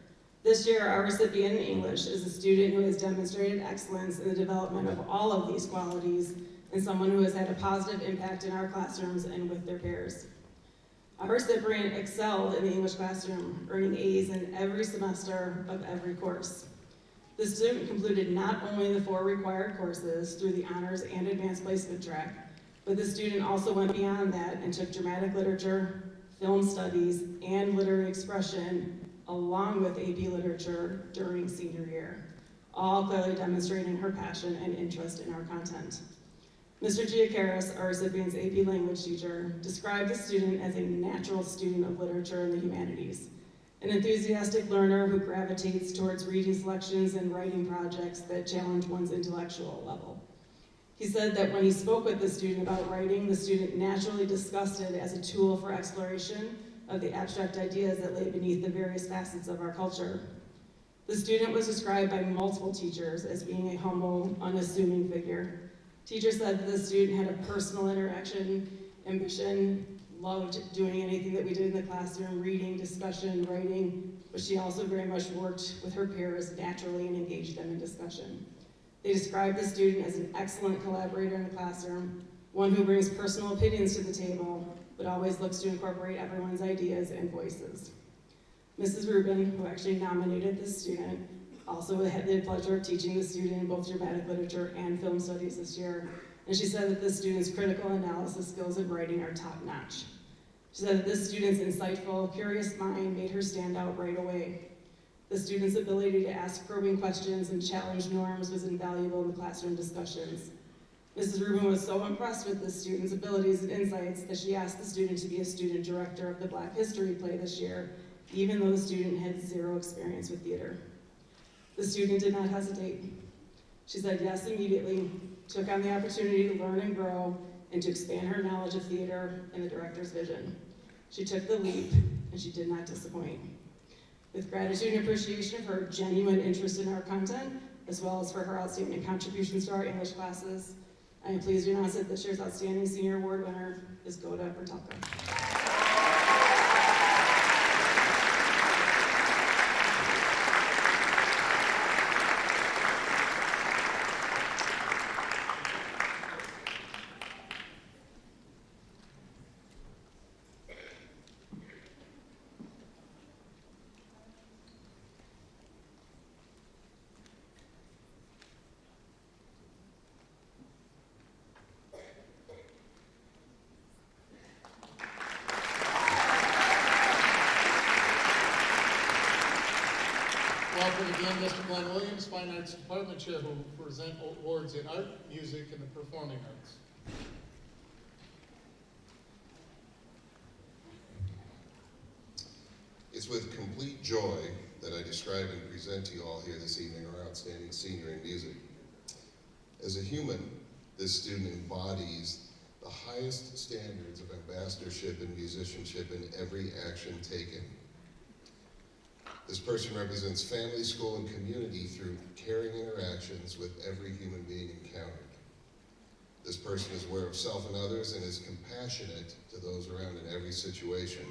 This year, our recipient in English is a student who has demonstrated excellence in the development of all of these qualities, and someone who has had a positive impact in our classrooms and with their peers. Our recipient excelled in the English classroom, earning A's in every semester of every course. The student completed not only the 4 required courses through the honors and advanced placement track, but the student also went beyond that and took dramatic literature, film studies, and literary expression, along with AP literature during senior year, all clearly demonstrating her passion and interest in our content. Mr. Giacaris, our recipient's AP language teacher, described the student as a natural student of literature and the humanities, an enthusiastic learner who gravitates towards reading selections and writing projects that challenge one's intellectual level. He said that when he spoke with the student about writing, the student naturally discussed it as a tool for exploration of the abstract ideas that lay beneath the various facets of our culture. The student was described by multiple teachers as being a humble, unassuming figure. Teachers said that the student had a personal interaction, ambition, loved doing anything that we did in the classroom, reading, discussion, writing, but she also very much worked with her peers naturally and engaged them in discussion. They described the student as an excellent collaborator in the classroom, one who brings personal opinions to the table, but always looks to incorporate everyone's ideas and voices. Mrs. Rubin, who actually nominated this student, also had the pleasure of teaching the student in both dramatic literature and film studies this year, and she said that this student's critical analysis skills in writing are top-notch. She said that this student's insightful, curious mind made her stand out right away. The student's ability to ask probing questions and challenge norms was invaluable in the classroom discussions. Mrs. Rubin was so impressed with the student's abilities and insights that she asked the student to be a student director of the Black History play this year, even though the student had 0 experience with theater. The student did not hesitate. She said yes immediately, took on the opportunity to learn and grow, and to expand her knowledge of theater and the director's vision. She took the leap, and she did not disappoint. With gratitude and appreciation for her genuine interest in our content, as well as for her outstanding contributions to our English classes, I am pleased to announce that this year's Outstanding Senior Award winner is Goda Bertelka. Welcome again, Mr. Glenn Williams, Fine Arts Department Chair, who will present awards in art, music, and the performing arts. It's with complete joy that I describe and present to you all here this evening our outstanding senior in music. As a human, this student embodies the highest standards of ambassadorship and musicianship in every action taken. This person represents family, school, and community through caring interactions with every human being encountered. This person is aware of self and others and is compassionate to those around in every situation.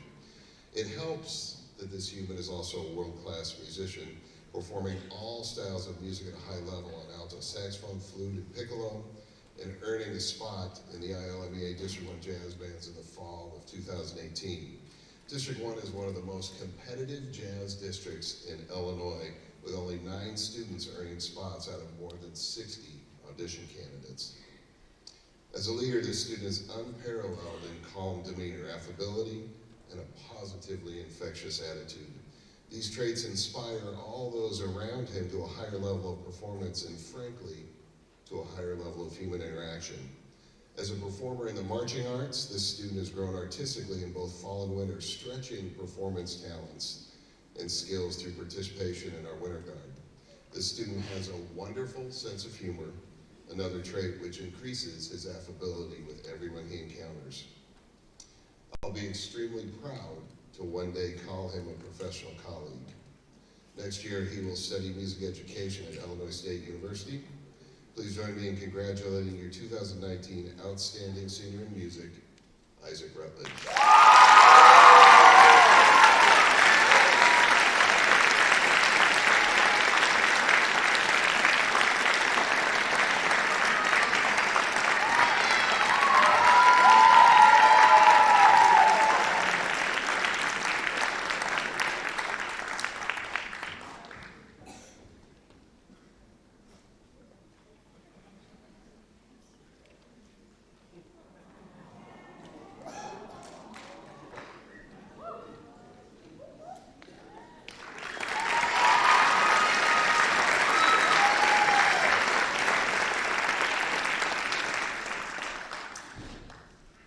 It helps that this human is also a world-class musician, performing all styles of music at a high level on alto saxophone, flute, and piccolo, and earning a spot in the ILMEA District 1 Jazz Bands in the fall of 2018. District 1 is one of the most competitive jazz districts in Illinois, with only 9 students earning spots out of more than 60 audition candidates. As a leader, this student is unparalleled in calm demeanor, affability, and a positively infectious attitude. These traits inspire all those around him to a higher level of performance and, frankly, to a higher level of human interaction. As a performer in the marching arts, this student has grown artistically in both fall and winter, stretching performance talents and skills through participation in our Winter Guard. This student has a wonderful sense of humor, another trait which increases his affability with everyone he encounters. I'll be extremely proud to one day call him a professional colleague. Next year, he will study music education at Illinois State University. Please join me in congratulating your 2019 Outstanding Senior in Music, Isaac Rutledge.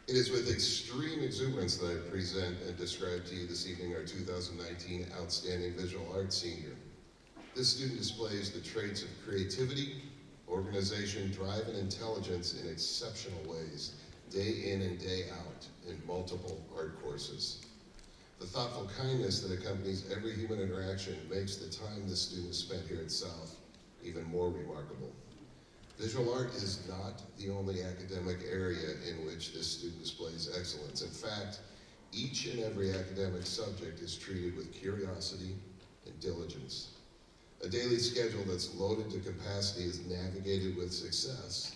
It is with extreme exuberance that I present and describe to you this evening our 2019 Outstanding Visual Arts Senior. This student displays the traits of creativity, organization, drive, and intelligence in exceptional ways, day in and day out, in multiple art courses. The thoughtful kindness that accompanies every human interaction makes the time this student has spent here at South even more remarkable. Visual art is not the only academic area in which this student displays excellence. In fact, each and every academic subject is treated with curiosity and diligence. A daily schedule that's loaded to capacity is navigated with success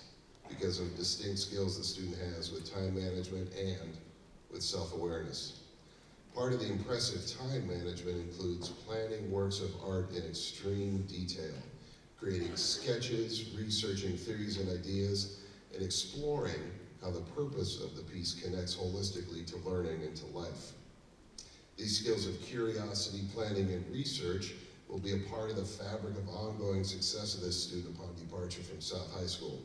because of distinct skills the student has with time management and with self-awareness. Part of the impressive time management includes planning works of art in extreme detail, creating sketches, researching theories and ideas, and exploring how the purpose of the piece connects holistically to learning and to life. These skills of curiosity, planning, and research will be a part of the fabric of ongoing success of this student upon departure from South High School.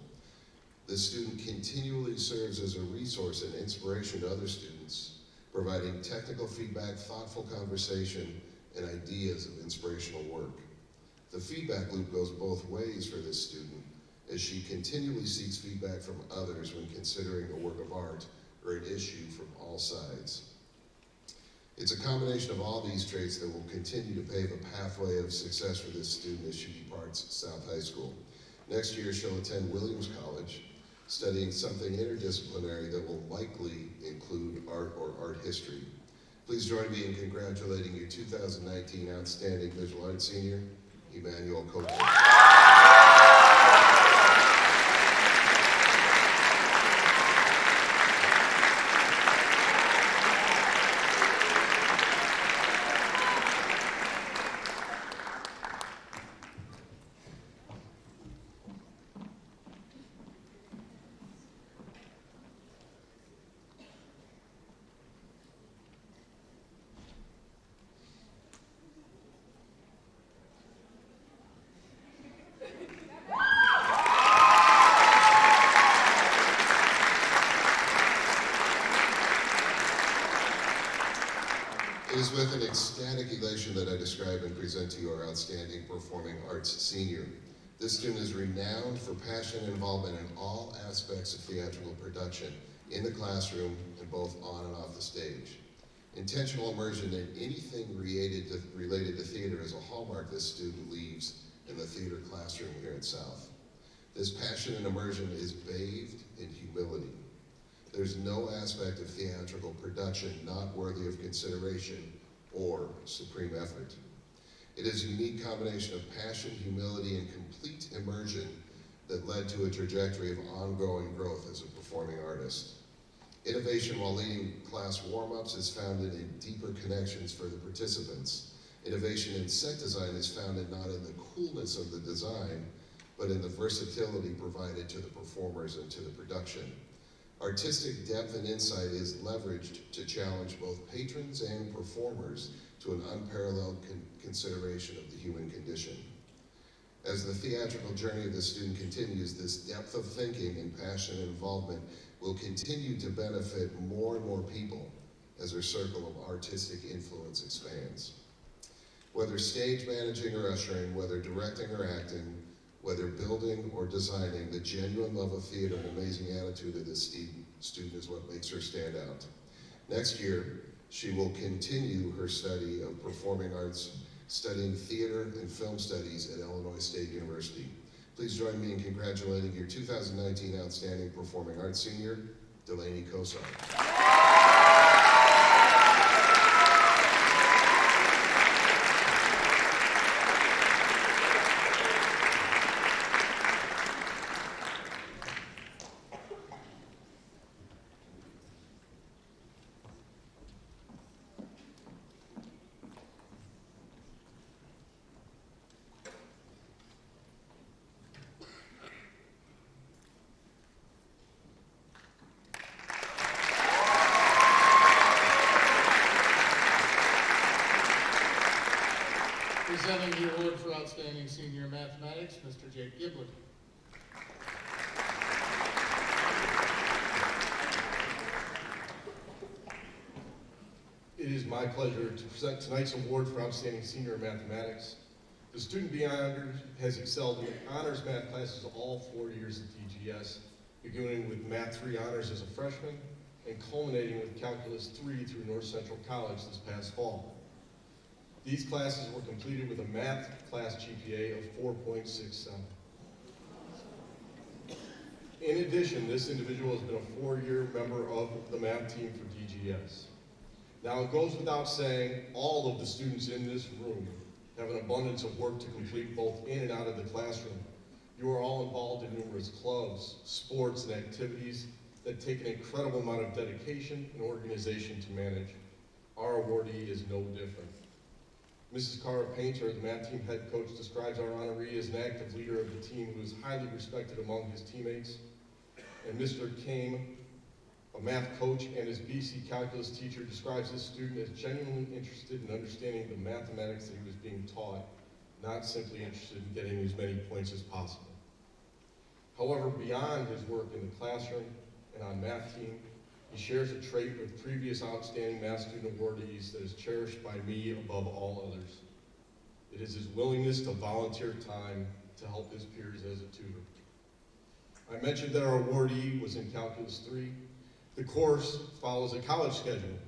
This student continually serves as a resource and inspiration to other students, providing technical feedback, thoughtful conversation, and ideas of inspirational work. The feedback loop goes both ways for this student, as she continually seeks feedback from others when considering a work of art or an issue from all sides. It's a combination of all these traits that will continue to pave a pathway of success for this student as she departs South High School. Next year, she'll attend Williams College, studying something interdisciplinary that will likely include art or art history. Please join me in congratulating your 2019 Outstanding Visual Arts Senior, Emmanuel Copeland. It is with an ecstatic elation that I describe and present to you our outstanding performing arts senior. This student is renowned for passion and involvement in all aspects of theatrical production, in the classroom and both on and off the stage. Intentional immersion in anything related to theater is a hallmark this student leaves in the theater classroom here at South. This passion and immersion is bathed in humility. There's no aspect of theatrical production not worthy of consideration or supreme effort. It is a unique combination of passion, humility, and complete immersion that led to a trajectory of ongoing growth as a performing artist. Innovation while leading class warm-ups is founded in deeper connections for the participants. Innovation in set design is founded not in the coolness of the design, but in the versatility provided to the performers and to the production. Artistic depth and insight is leveraged to challenge both patrons and performers to an unparalleled consideration of the human condition. As the theatrical journey of the student continues, this depth of thinking and passion and involvement will continue to benefit more and more people as their circle of artistic influence expands. Whether stage managing or ushering, whether directing or acting, whether building or designing, the genuine love of theater and amazing attitude of this student is what makes her stand out. Next year, she will continue her study of performing arts, studying theater and film studies at Illinois State University. Please join me in congratulating your 2019 Outstanding Performing Arts Senior, Delaney Kosar. Presenting the award for Outstanding Senior Mathematics, Mr. Jake Giblin. It is my pleasure to present tonight's award for Outstanding Senior Mathematics. The student being honored has excelled in honors math classes all 4 years at DGS, beginning with Math 3 honors as a freshman and culminating with Calculus 3 through North Central College this past fall. These classes were completed with a math class GPA of 4.67. In addition, this individual has been a 4-year member of the math team for DGS. Now, it goes without saying, all of the students in this room have an abundance of work to complete both in and out of the classroom. You are all involved in numerous clubs, sports, and activities that take an incredible amount of dedication and organization to manage. Our awardee is no different. Mrs. Cara Painter, the math team head coach, describes our honoree as an active leader of the team who is highly respected among his teammates. And Mr. Kame, a math coach and his BC calculus teacher, describes this student as genuinely interested in understanding the mathematics that he was being taught, not simply interested in getting as many points as possible. However, beyond his work in the classroom and on math team, he shares a trait with previous outstanding math student awardees that is cherished by me above all others. It is his willingness to volunteer time to help his peers as a tutor. I mentioned that our awardee was in Calculus 3. The course follows a college schedule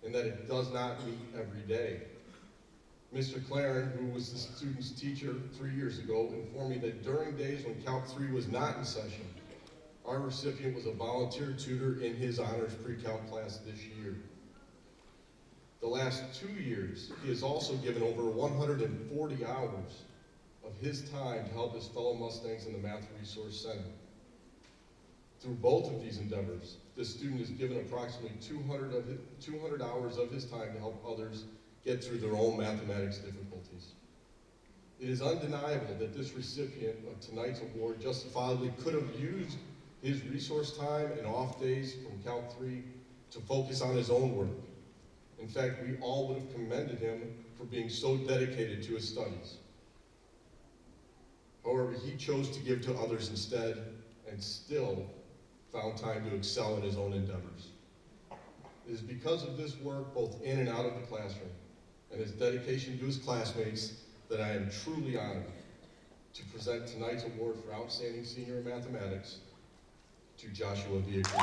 in that it does not meet every day. Mr. Claren, who was the student's teacher 3 years ago, informed me that during days when Calc 3 was not in session, our recipient was a volunteer tutor in his honors pre-calc class this year. The last 2 years, he has also given over 140 hours of his time to help his fellow Mustangs in the Math Resource Center. Through both of these endeavors, this student has given approximately 200 hours of his time to help others get through their own mathematics difficulties. It is undeniable that this recipient of tonight's award justifiably could have used his resource time and off days from Calc 3 to focus on his own work. In fact, we all would have commended him for being so dedicated to his studies. However, he chose to give to others instead and still found time to excel in his own endeavors. It is because of this work, both in and out of the classroom, and his dedication to his classmates, that I am truly honored to present tonight's award for Outstanding Senior in Mathematics to Joshua Viacrucis.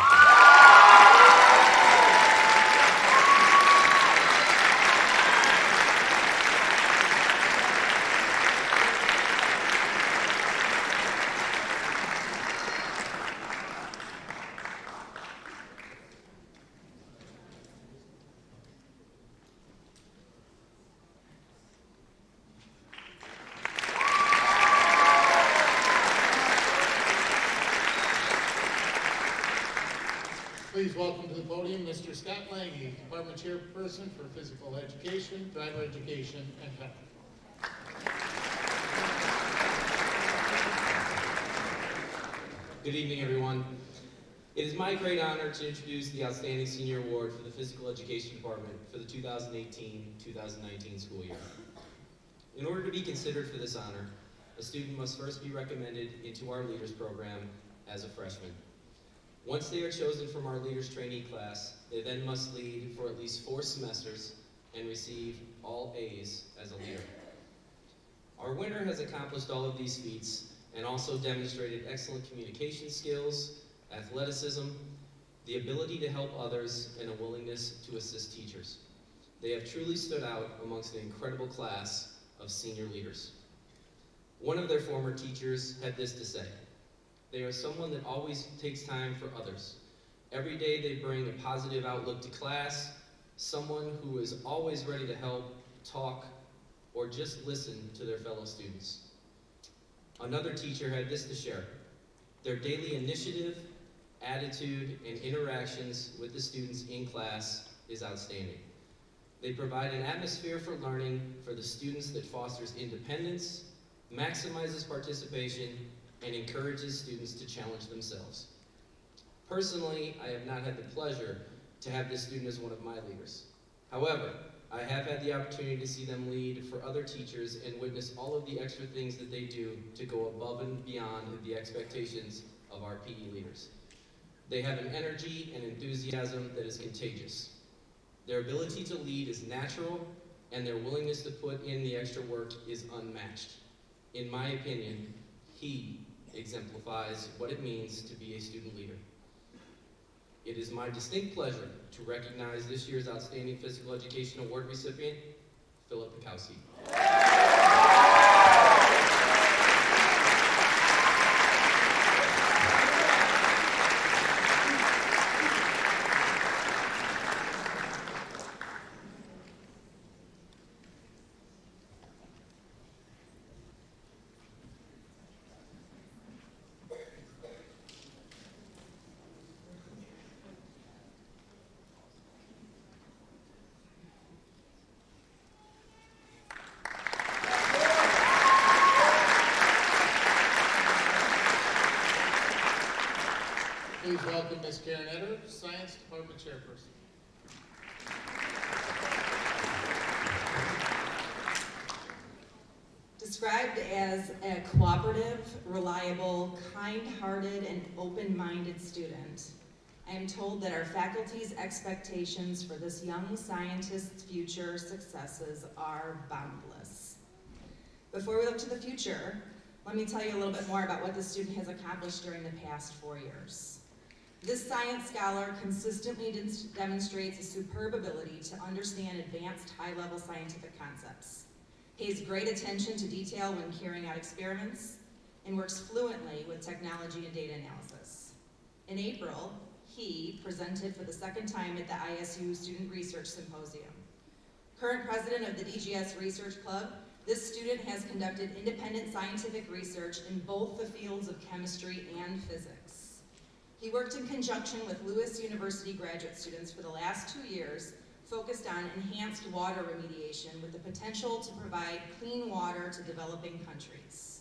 Please welcome to the podium Mr. Scott Lange, Department Chairperson for Physical Education, Driver Education, and Health. Good evening, everyone. It is my great honor to introduce the Outstanding Senior Award for the Physical Education Department for the 2018-2019 school year. In order to be considered for this honor, a student must first be recommended into our Leaders Program as a freshman. Once they are chosen from our Leaders Trainee class, they then must lead for at least 4 semesters and receive all A's as a leader. Our winner has accomplished all of these feats and also demonstrated excellent communication skills, athleticism, the ability to help others, and a willingness to assist teachers. They have truly stood out amongst an incredible class of senior leaders. One of their former teachers had this to say: "They are someone that always takes time for others. Every day they bring a positive outlook to class, someone who is always ready to help, talk, or just listen to their fellow students." Another teacher had this to share: "Their daily initiative, attitude, and interactions with the students in class is outstanding. They provide an atmosphere for learning for the students that fosters independence, maximizes participation, and encourages students to challenge themselves." Personally, I have not had the pleasure to have this student as one of my leaders. However, I have had the opportunity to see them lead for other teachers and witness all of the extra things that they do to go above and beyond the expectations of our PE leaders. They have an energy and enthusiasm that is contagious. Their ability to lead is natural, and their willingness to put in the extra work is unmatched. In my opinion, he exemplifies what it means to be a student leader. It is my distinct pleasure to recognize this year's Outstanding Physical Education Award recipient, Philip Pikowski. Please welcome Ms. Karen Etter, Science Department Chairperson. Described as a cooperative, reliable, kind-hearted, and open-minded student, I am told that our faculty's expectations for this young scientist's future successes are boundless. Before we look to the future, let me tell you a little bit more about what this student has accomplished during the past 4 years. This science scholar consistently demonstrates a superb ability to understand advanced high-level scientific concepts, pays great attention to detail when carrying out experiments, and works fluently with technology and data analysis. In April, he presented for the second time at the ISU Student Research Symposium. Current president of the DGS Research Club, this student has conducted independent scientific research in both the fields of chemistry and physics. He worked in conjunction with Lewis University graduate students for the last 2 years, focused on enhanced water remediation with the potential to provide clean water to developing countries.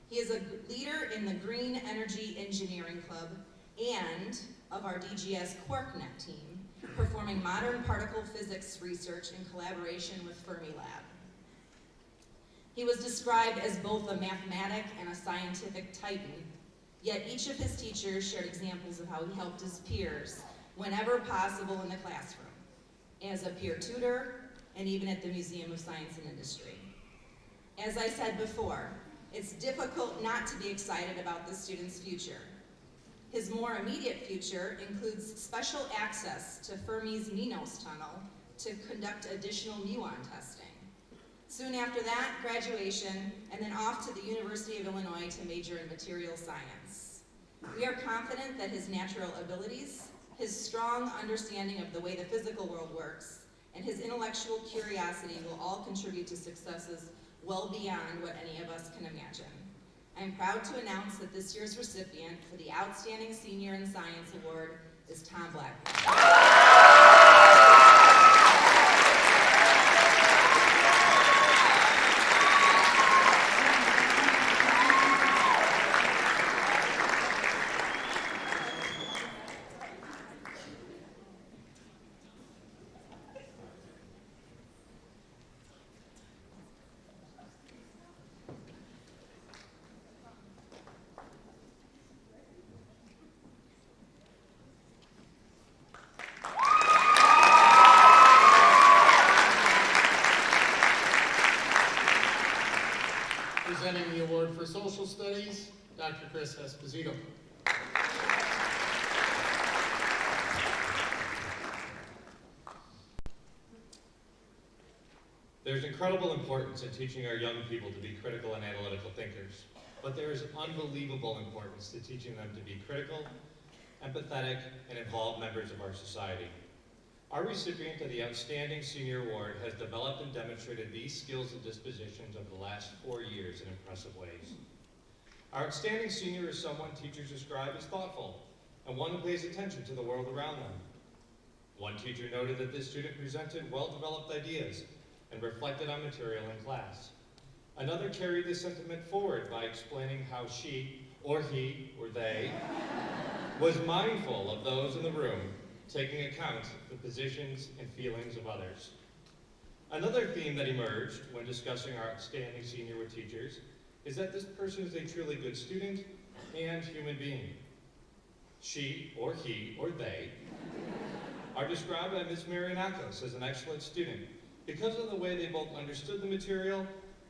He is a leader in the Green Energy Engineering Club and of our DGS QuarkNet team, performing modern particle physics research in collaboration with Fermilab. He was described as both a mathematic and a scientific titan, yet each of his teachers shared examples of how he helped his peers whenever possible in the classroom, as a peer tutor, and even at the Museum of Science and Industry. As I said before, it's difficult not to be excited about this student's future. His more immediate future includes special access to Fermi's Minos Tunnel to conduct additional muon testing. Soon after that, graduation, and then off to the University of Illinois to major in material science. We are confident that his natural abilities, his strong understanding of the way the physical world works, and his intellectual curiosity will all contribute to successes well beyond what any of us can imagine. I am proud to announce that this year's recipient for the Outstanding Senior in Science Award is Tom Blackmore. Presenting the award for social studies, Dr. Chris Esposito. There's incredible importance in teaching our young people to be critical and analytical thinkers, but there is unbelievable importance to teaching them to be critical, empathetic, and involved members of our society. Our recipient of the Outstanding Senior Award has developed and demonstrated these skills and dispositions over the last 4 years in impressive ways. Our outstanding senior is someone teachers describe as thoughtful and one who pays attention to the world around them. One teacher noted that this student presented well-developed ideas and reflected on material in class. Another carried this sentiment forward by explaining how she, or he, or they, was mindful of those in the room, taking account of the positions and feelings of others. Another theme that emerged when discussing our outstanding senior with teachers is that this person is a truly good student and human being. She, or he, or they, are described by Ms. Marianakos as an excellent student because of the way they both understood the material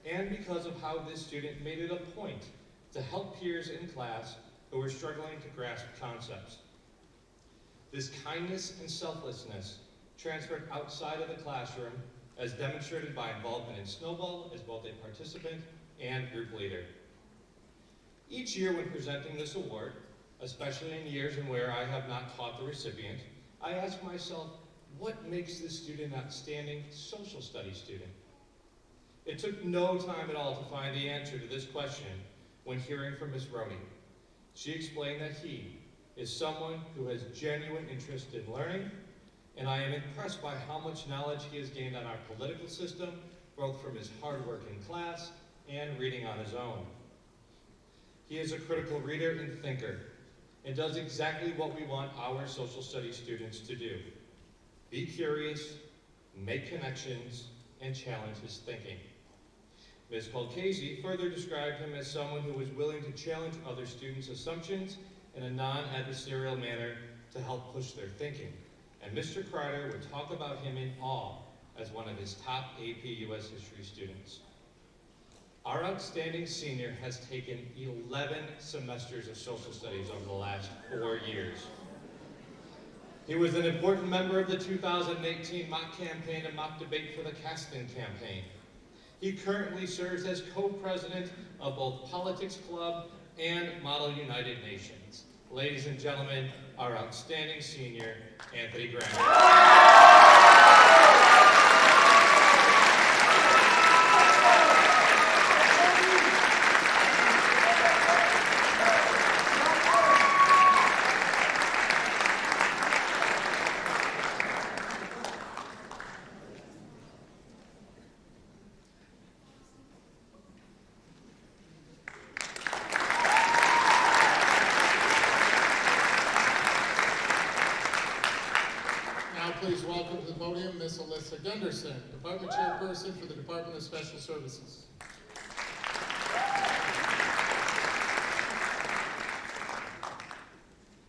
and because of how this student made it a point to help peers in class who were struggling to grasp concepts. This kindness and selflessness transferred outside of the classroom as demonstrated by involvement in Snowball as both a participant and group leader. Each year when presenting this award, especially in years in where I have not taught the recipient, I ask myself, what makes this student an outstanding social studies student? It took no time at all to find the answer to this question when hearing from Ms. Roney. She explained that he is someone who has genuine interest in learning, and I am impressed by how much knowledge he has gained on our political system, both from his hard work in class and reading on his own. He is a critical reader and thinker, and does exactly what we want our social studies students to do. Be curious, make connections, and challenge his thinking. Ms. Colchese further described him as someone who was willing to challenge other students' assumptions in a non-adversarial manner to help push their thinking. And Mr. Carter would talk about him in awe as one of his top AP US History students. Our outstanding senior has taken 11 semesters of social studies over the last 4 years. He was an important member of the 2018 mock campaign and mock debate for the Caston campaign. He currently serves as co-president of both Politics Club and Model United Nations. Ladies and gentlemen, our outstanding senior, Anthony Graham. Please welcome to the podium Ms. Alyssa Gunderson, Department Chairperson for the Department of Special Services.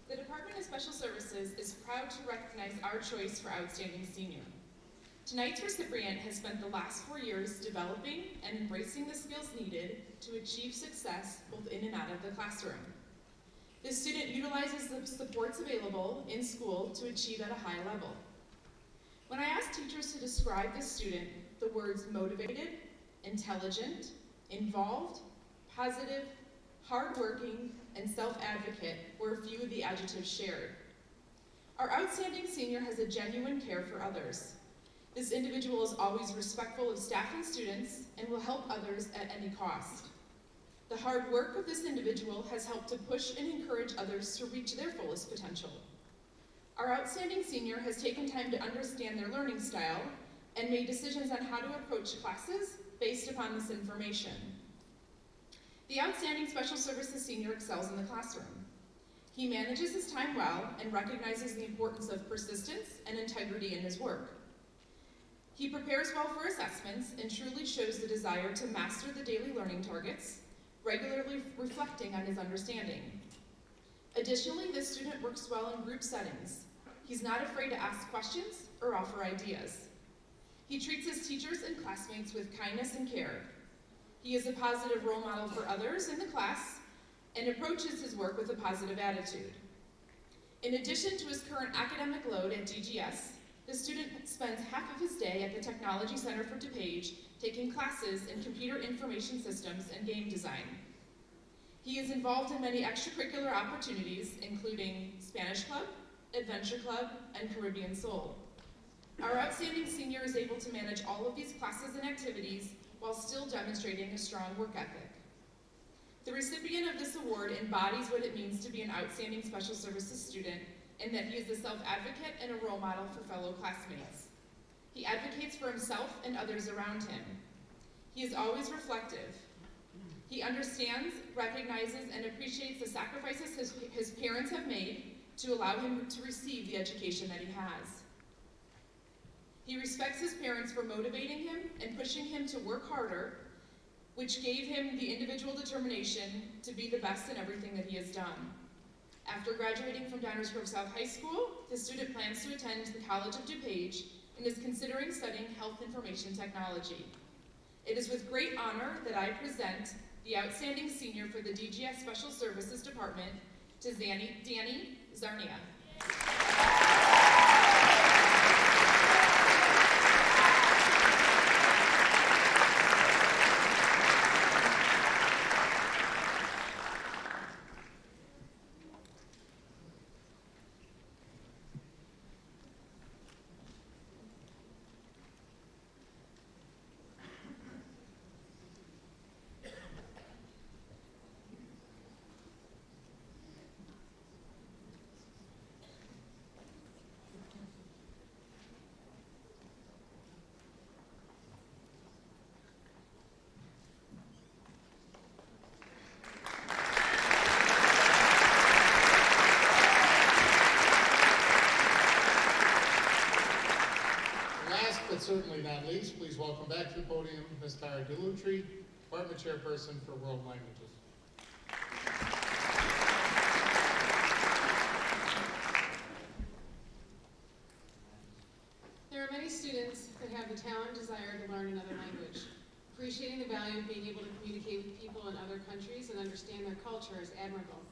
The Department of Special Services is proud to recognize our choice for Outstanding Senior. Tonight's recipient has spent the last 4 years developing and embracing the skills needed to achieve success both in and out of the classroom. This student utilizes the supports available in school to achieve at a high level. When I asked teachers to describe this student, the words motivated, intelligent, involved, positive, hardworking, and self-advocate were a few of the adjectives shared. Our outstanding senior has a genuine care for others. This individual is always respectful of staff and students and will help others at any cost. The hard work of this individual has helped to push and encourage others to reach their fullest potential. Our outstanding senior has taken time to understand their learning style and made decisions on how to approach classes based upon this information. The outstanding Special Services senior excels in the classroom. He manages his time well and recognizes the importance of persistence and integrity in his work. He prepares well for assessments and truly shows the desire to master the daily learning targets, regularly reflecting on his understanding. Additionally, this student works well in group settings. He's not afraid to ask questions or offer ideas. He treats his teachers and classmates with kindness and care. He is a positive role model for others in the class and approaches his work with a positive attitude. In addition to his current academic load at DGS, the student spends half of his day at the Technology Center for DuPage taking classes in computer information systems and game design. He is involved in many extracurricular opportunities, including Spanish Club, Adventure Club, and Caribbean Soul. Our outstanding senior is able to manage all of these classes and activities while still demonstrating a strong work ethic. The recipient of this award embodies what it means to be an outstanding special services student, and that he is a self-advocate and a role model for fellow classmates. He advocates for himself and others around him. He is always reflective. He understands, recognizes, and appreciates the sacrifices his parents have made to allow him to receive the education that he has. He respects his parents for motivating him and pushing him to work harder, which gave him the individual determination to be the best in everything that he has done. After graduating from Downers Grove South High School, the student plans to attend the College of DuPage and is considering studying health information technology. It is with great honor that I present the outstanding senior for the DGS Special Services Department to Danny Zarnia. But certainly not least, please welcome back to the podium Ms. Tara Dulutri, Department Chairperson for World Languages. There are many students that have the talent and desire to learn another language. Appreciating the value of being able to communicate with people in other countries and understand their culture is admirable.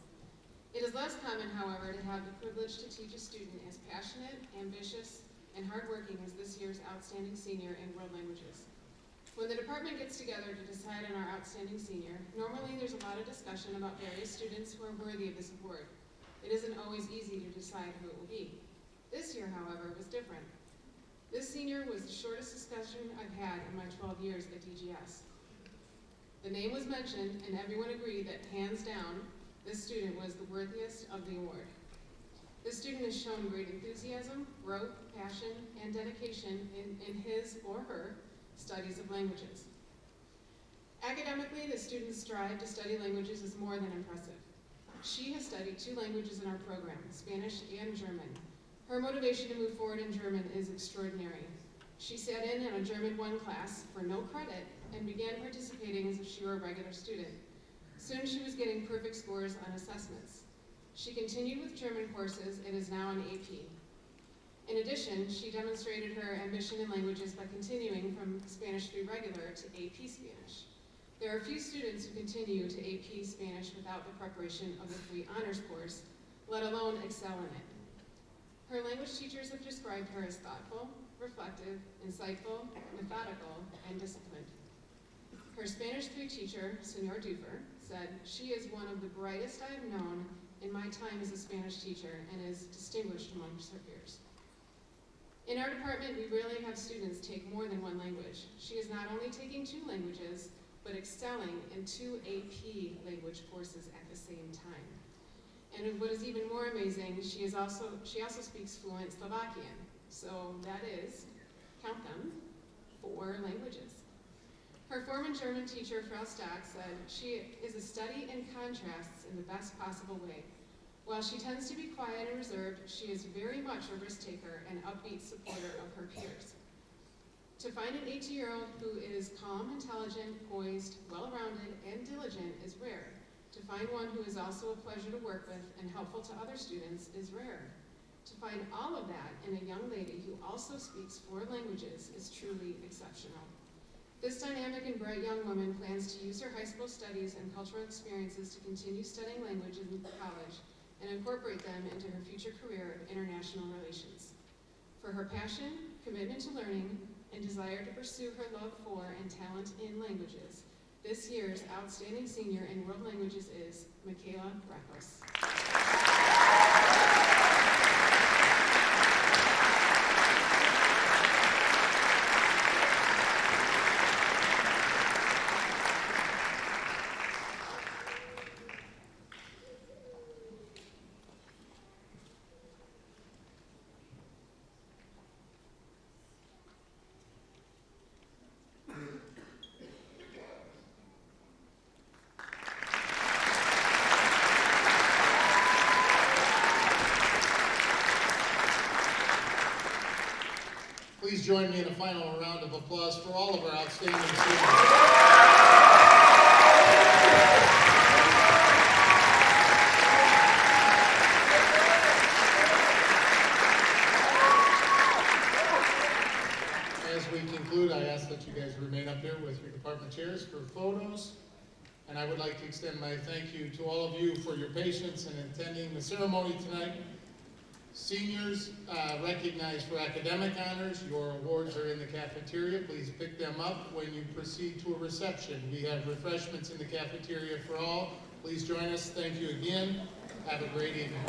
It is less common, however, to have the privilege to teach a student as passionate, ambitious, and hardworking as this year's outstanding senior in world languages. When the department gets together to decide on our outstanding senior, normally there's a lot of discussion about various students who are worthy of this award. It isn't always easy to decide who it will be. This year, however, was different. This senior was the shortest discussion I've had in my 12 years at DGS. The name was mentioned, and everyone agreed that, hands down, this student was the worthiest of the award. This student has shown great enthusiasm, growth, passion, and dedication in his or her studies of languages. Academically, the student's drive to study languages is more than impressive. She has studied 2 languages in our program, Spanish and German. Her motivation to move forward in German is extraordinary. She sat in on a German 1 class for no credit and began participating as if she were a regular student. Soon she was getting perfect scores on assessments. She continued with German courses and is now an AP. In addition, she demonstrated her ambition in languages by continuing from Spanish 3 regular to AP Spanish. There are few students who continue to AP Spanish without the preparation of the 3 honors course, let alone excel in it. Her language teachers have described her as thoughtful, reflective, insightful, methodical, and disciplined. Her Spanish 3 teacher, Senor Dufer, said, "She is one of the brightest I have known in my time as a Spanish teacher and is distinguished amongst her peers." In our department, we rarely have students take more than 1 language. She is not only taking 2 languages, but excelling in 2 AP language courses at the same time. And what is even more amazing, she also speaks fluent Slovakian. So that is, count them, 4 languages. Her former German teacher, Frau Stock, said, "She is a study in contrasts in the best possible way. While she tends to be quiet and reserved, she is very much a risk taker and upbeat supporter of her peers." To find an 18-year-old who is calm, intelligent, poised, well-rounded, and diligent is rare. To find one who is also a pleasure to work with and helpful to other students is rare. To find all of that in a young lady who also speaks 4 languages is truly exceptional. This dynamic and bright young woman plans to use her high school studies and cultural experiences to continue studying languages in college and incorporate them into her future career of international relations. For her passion, commitment to learning, and desire to pursue her love for and talent in languages, this year's outstanding senior in world languages is Michaela Brakos. Please join me in a final round of applause for all of our outstanding students. As we conclude, I ask that you guys remain up here with your department chairs for photos. And I would like to extend my thank you to all of you for your patience in attending the ceremony tonight. Seniors recognized for academic honors, your awards are in the cafeteria. Please pick them up when you proceed to a reception. We have refreshments in the cafeteria for all. Please join us. Thank you again. Have a great evening.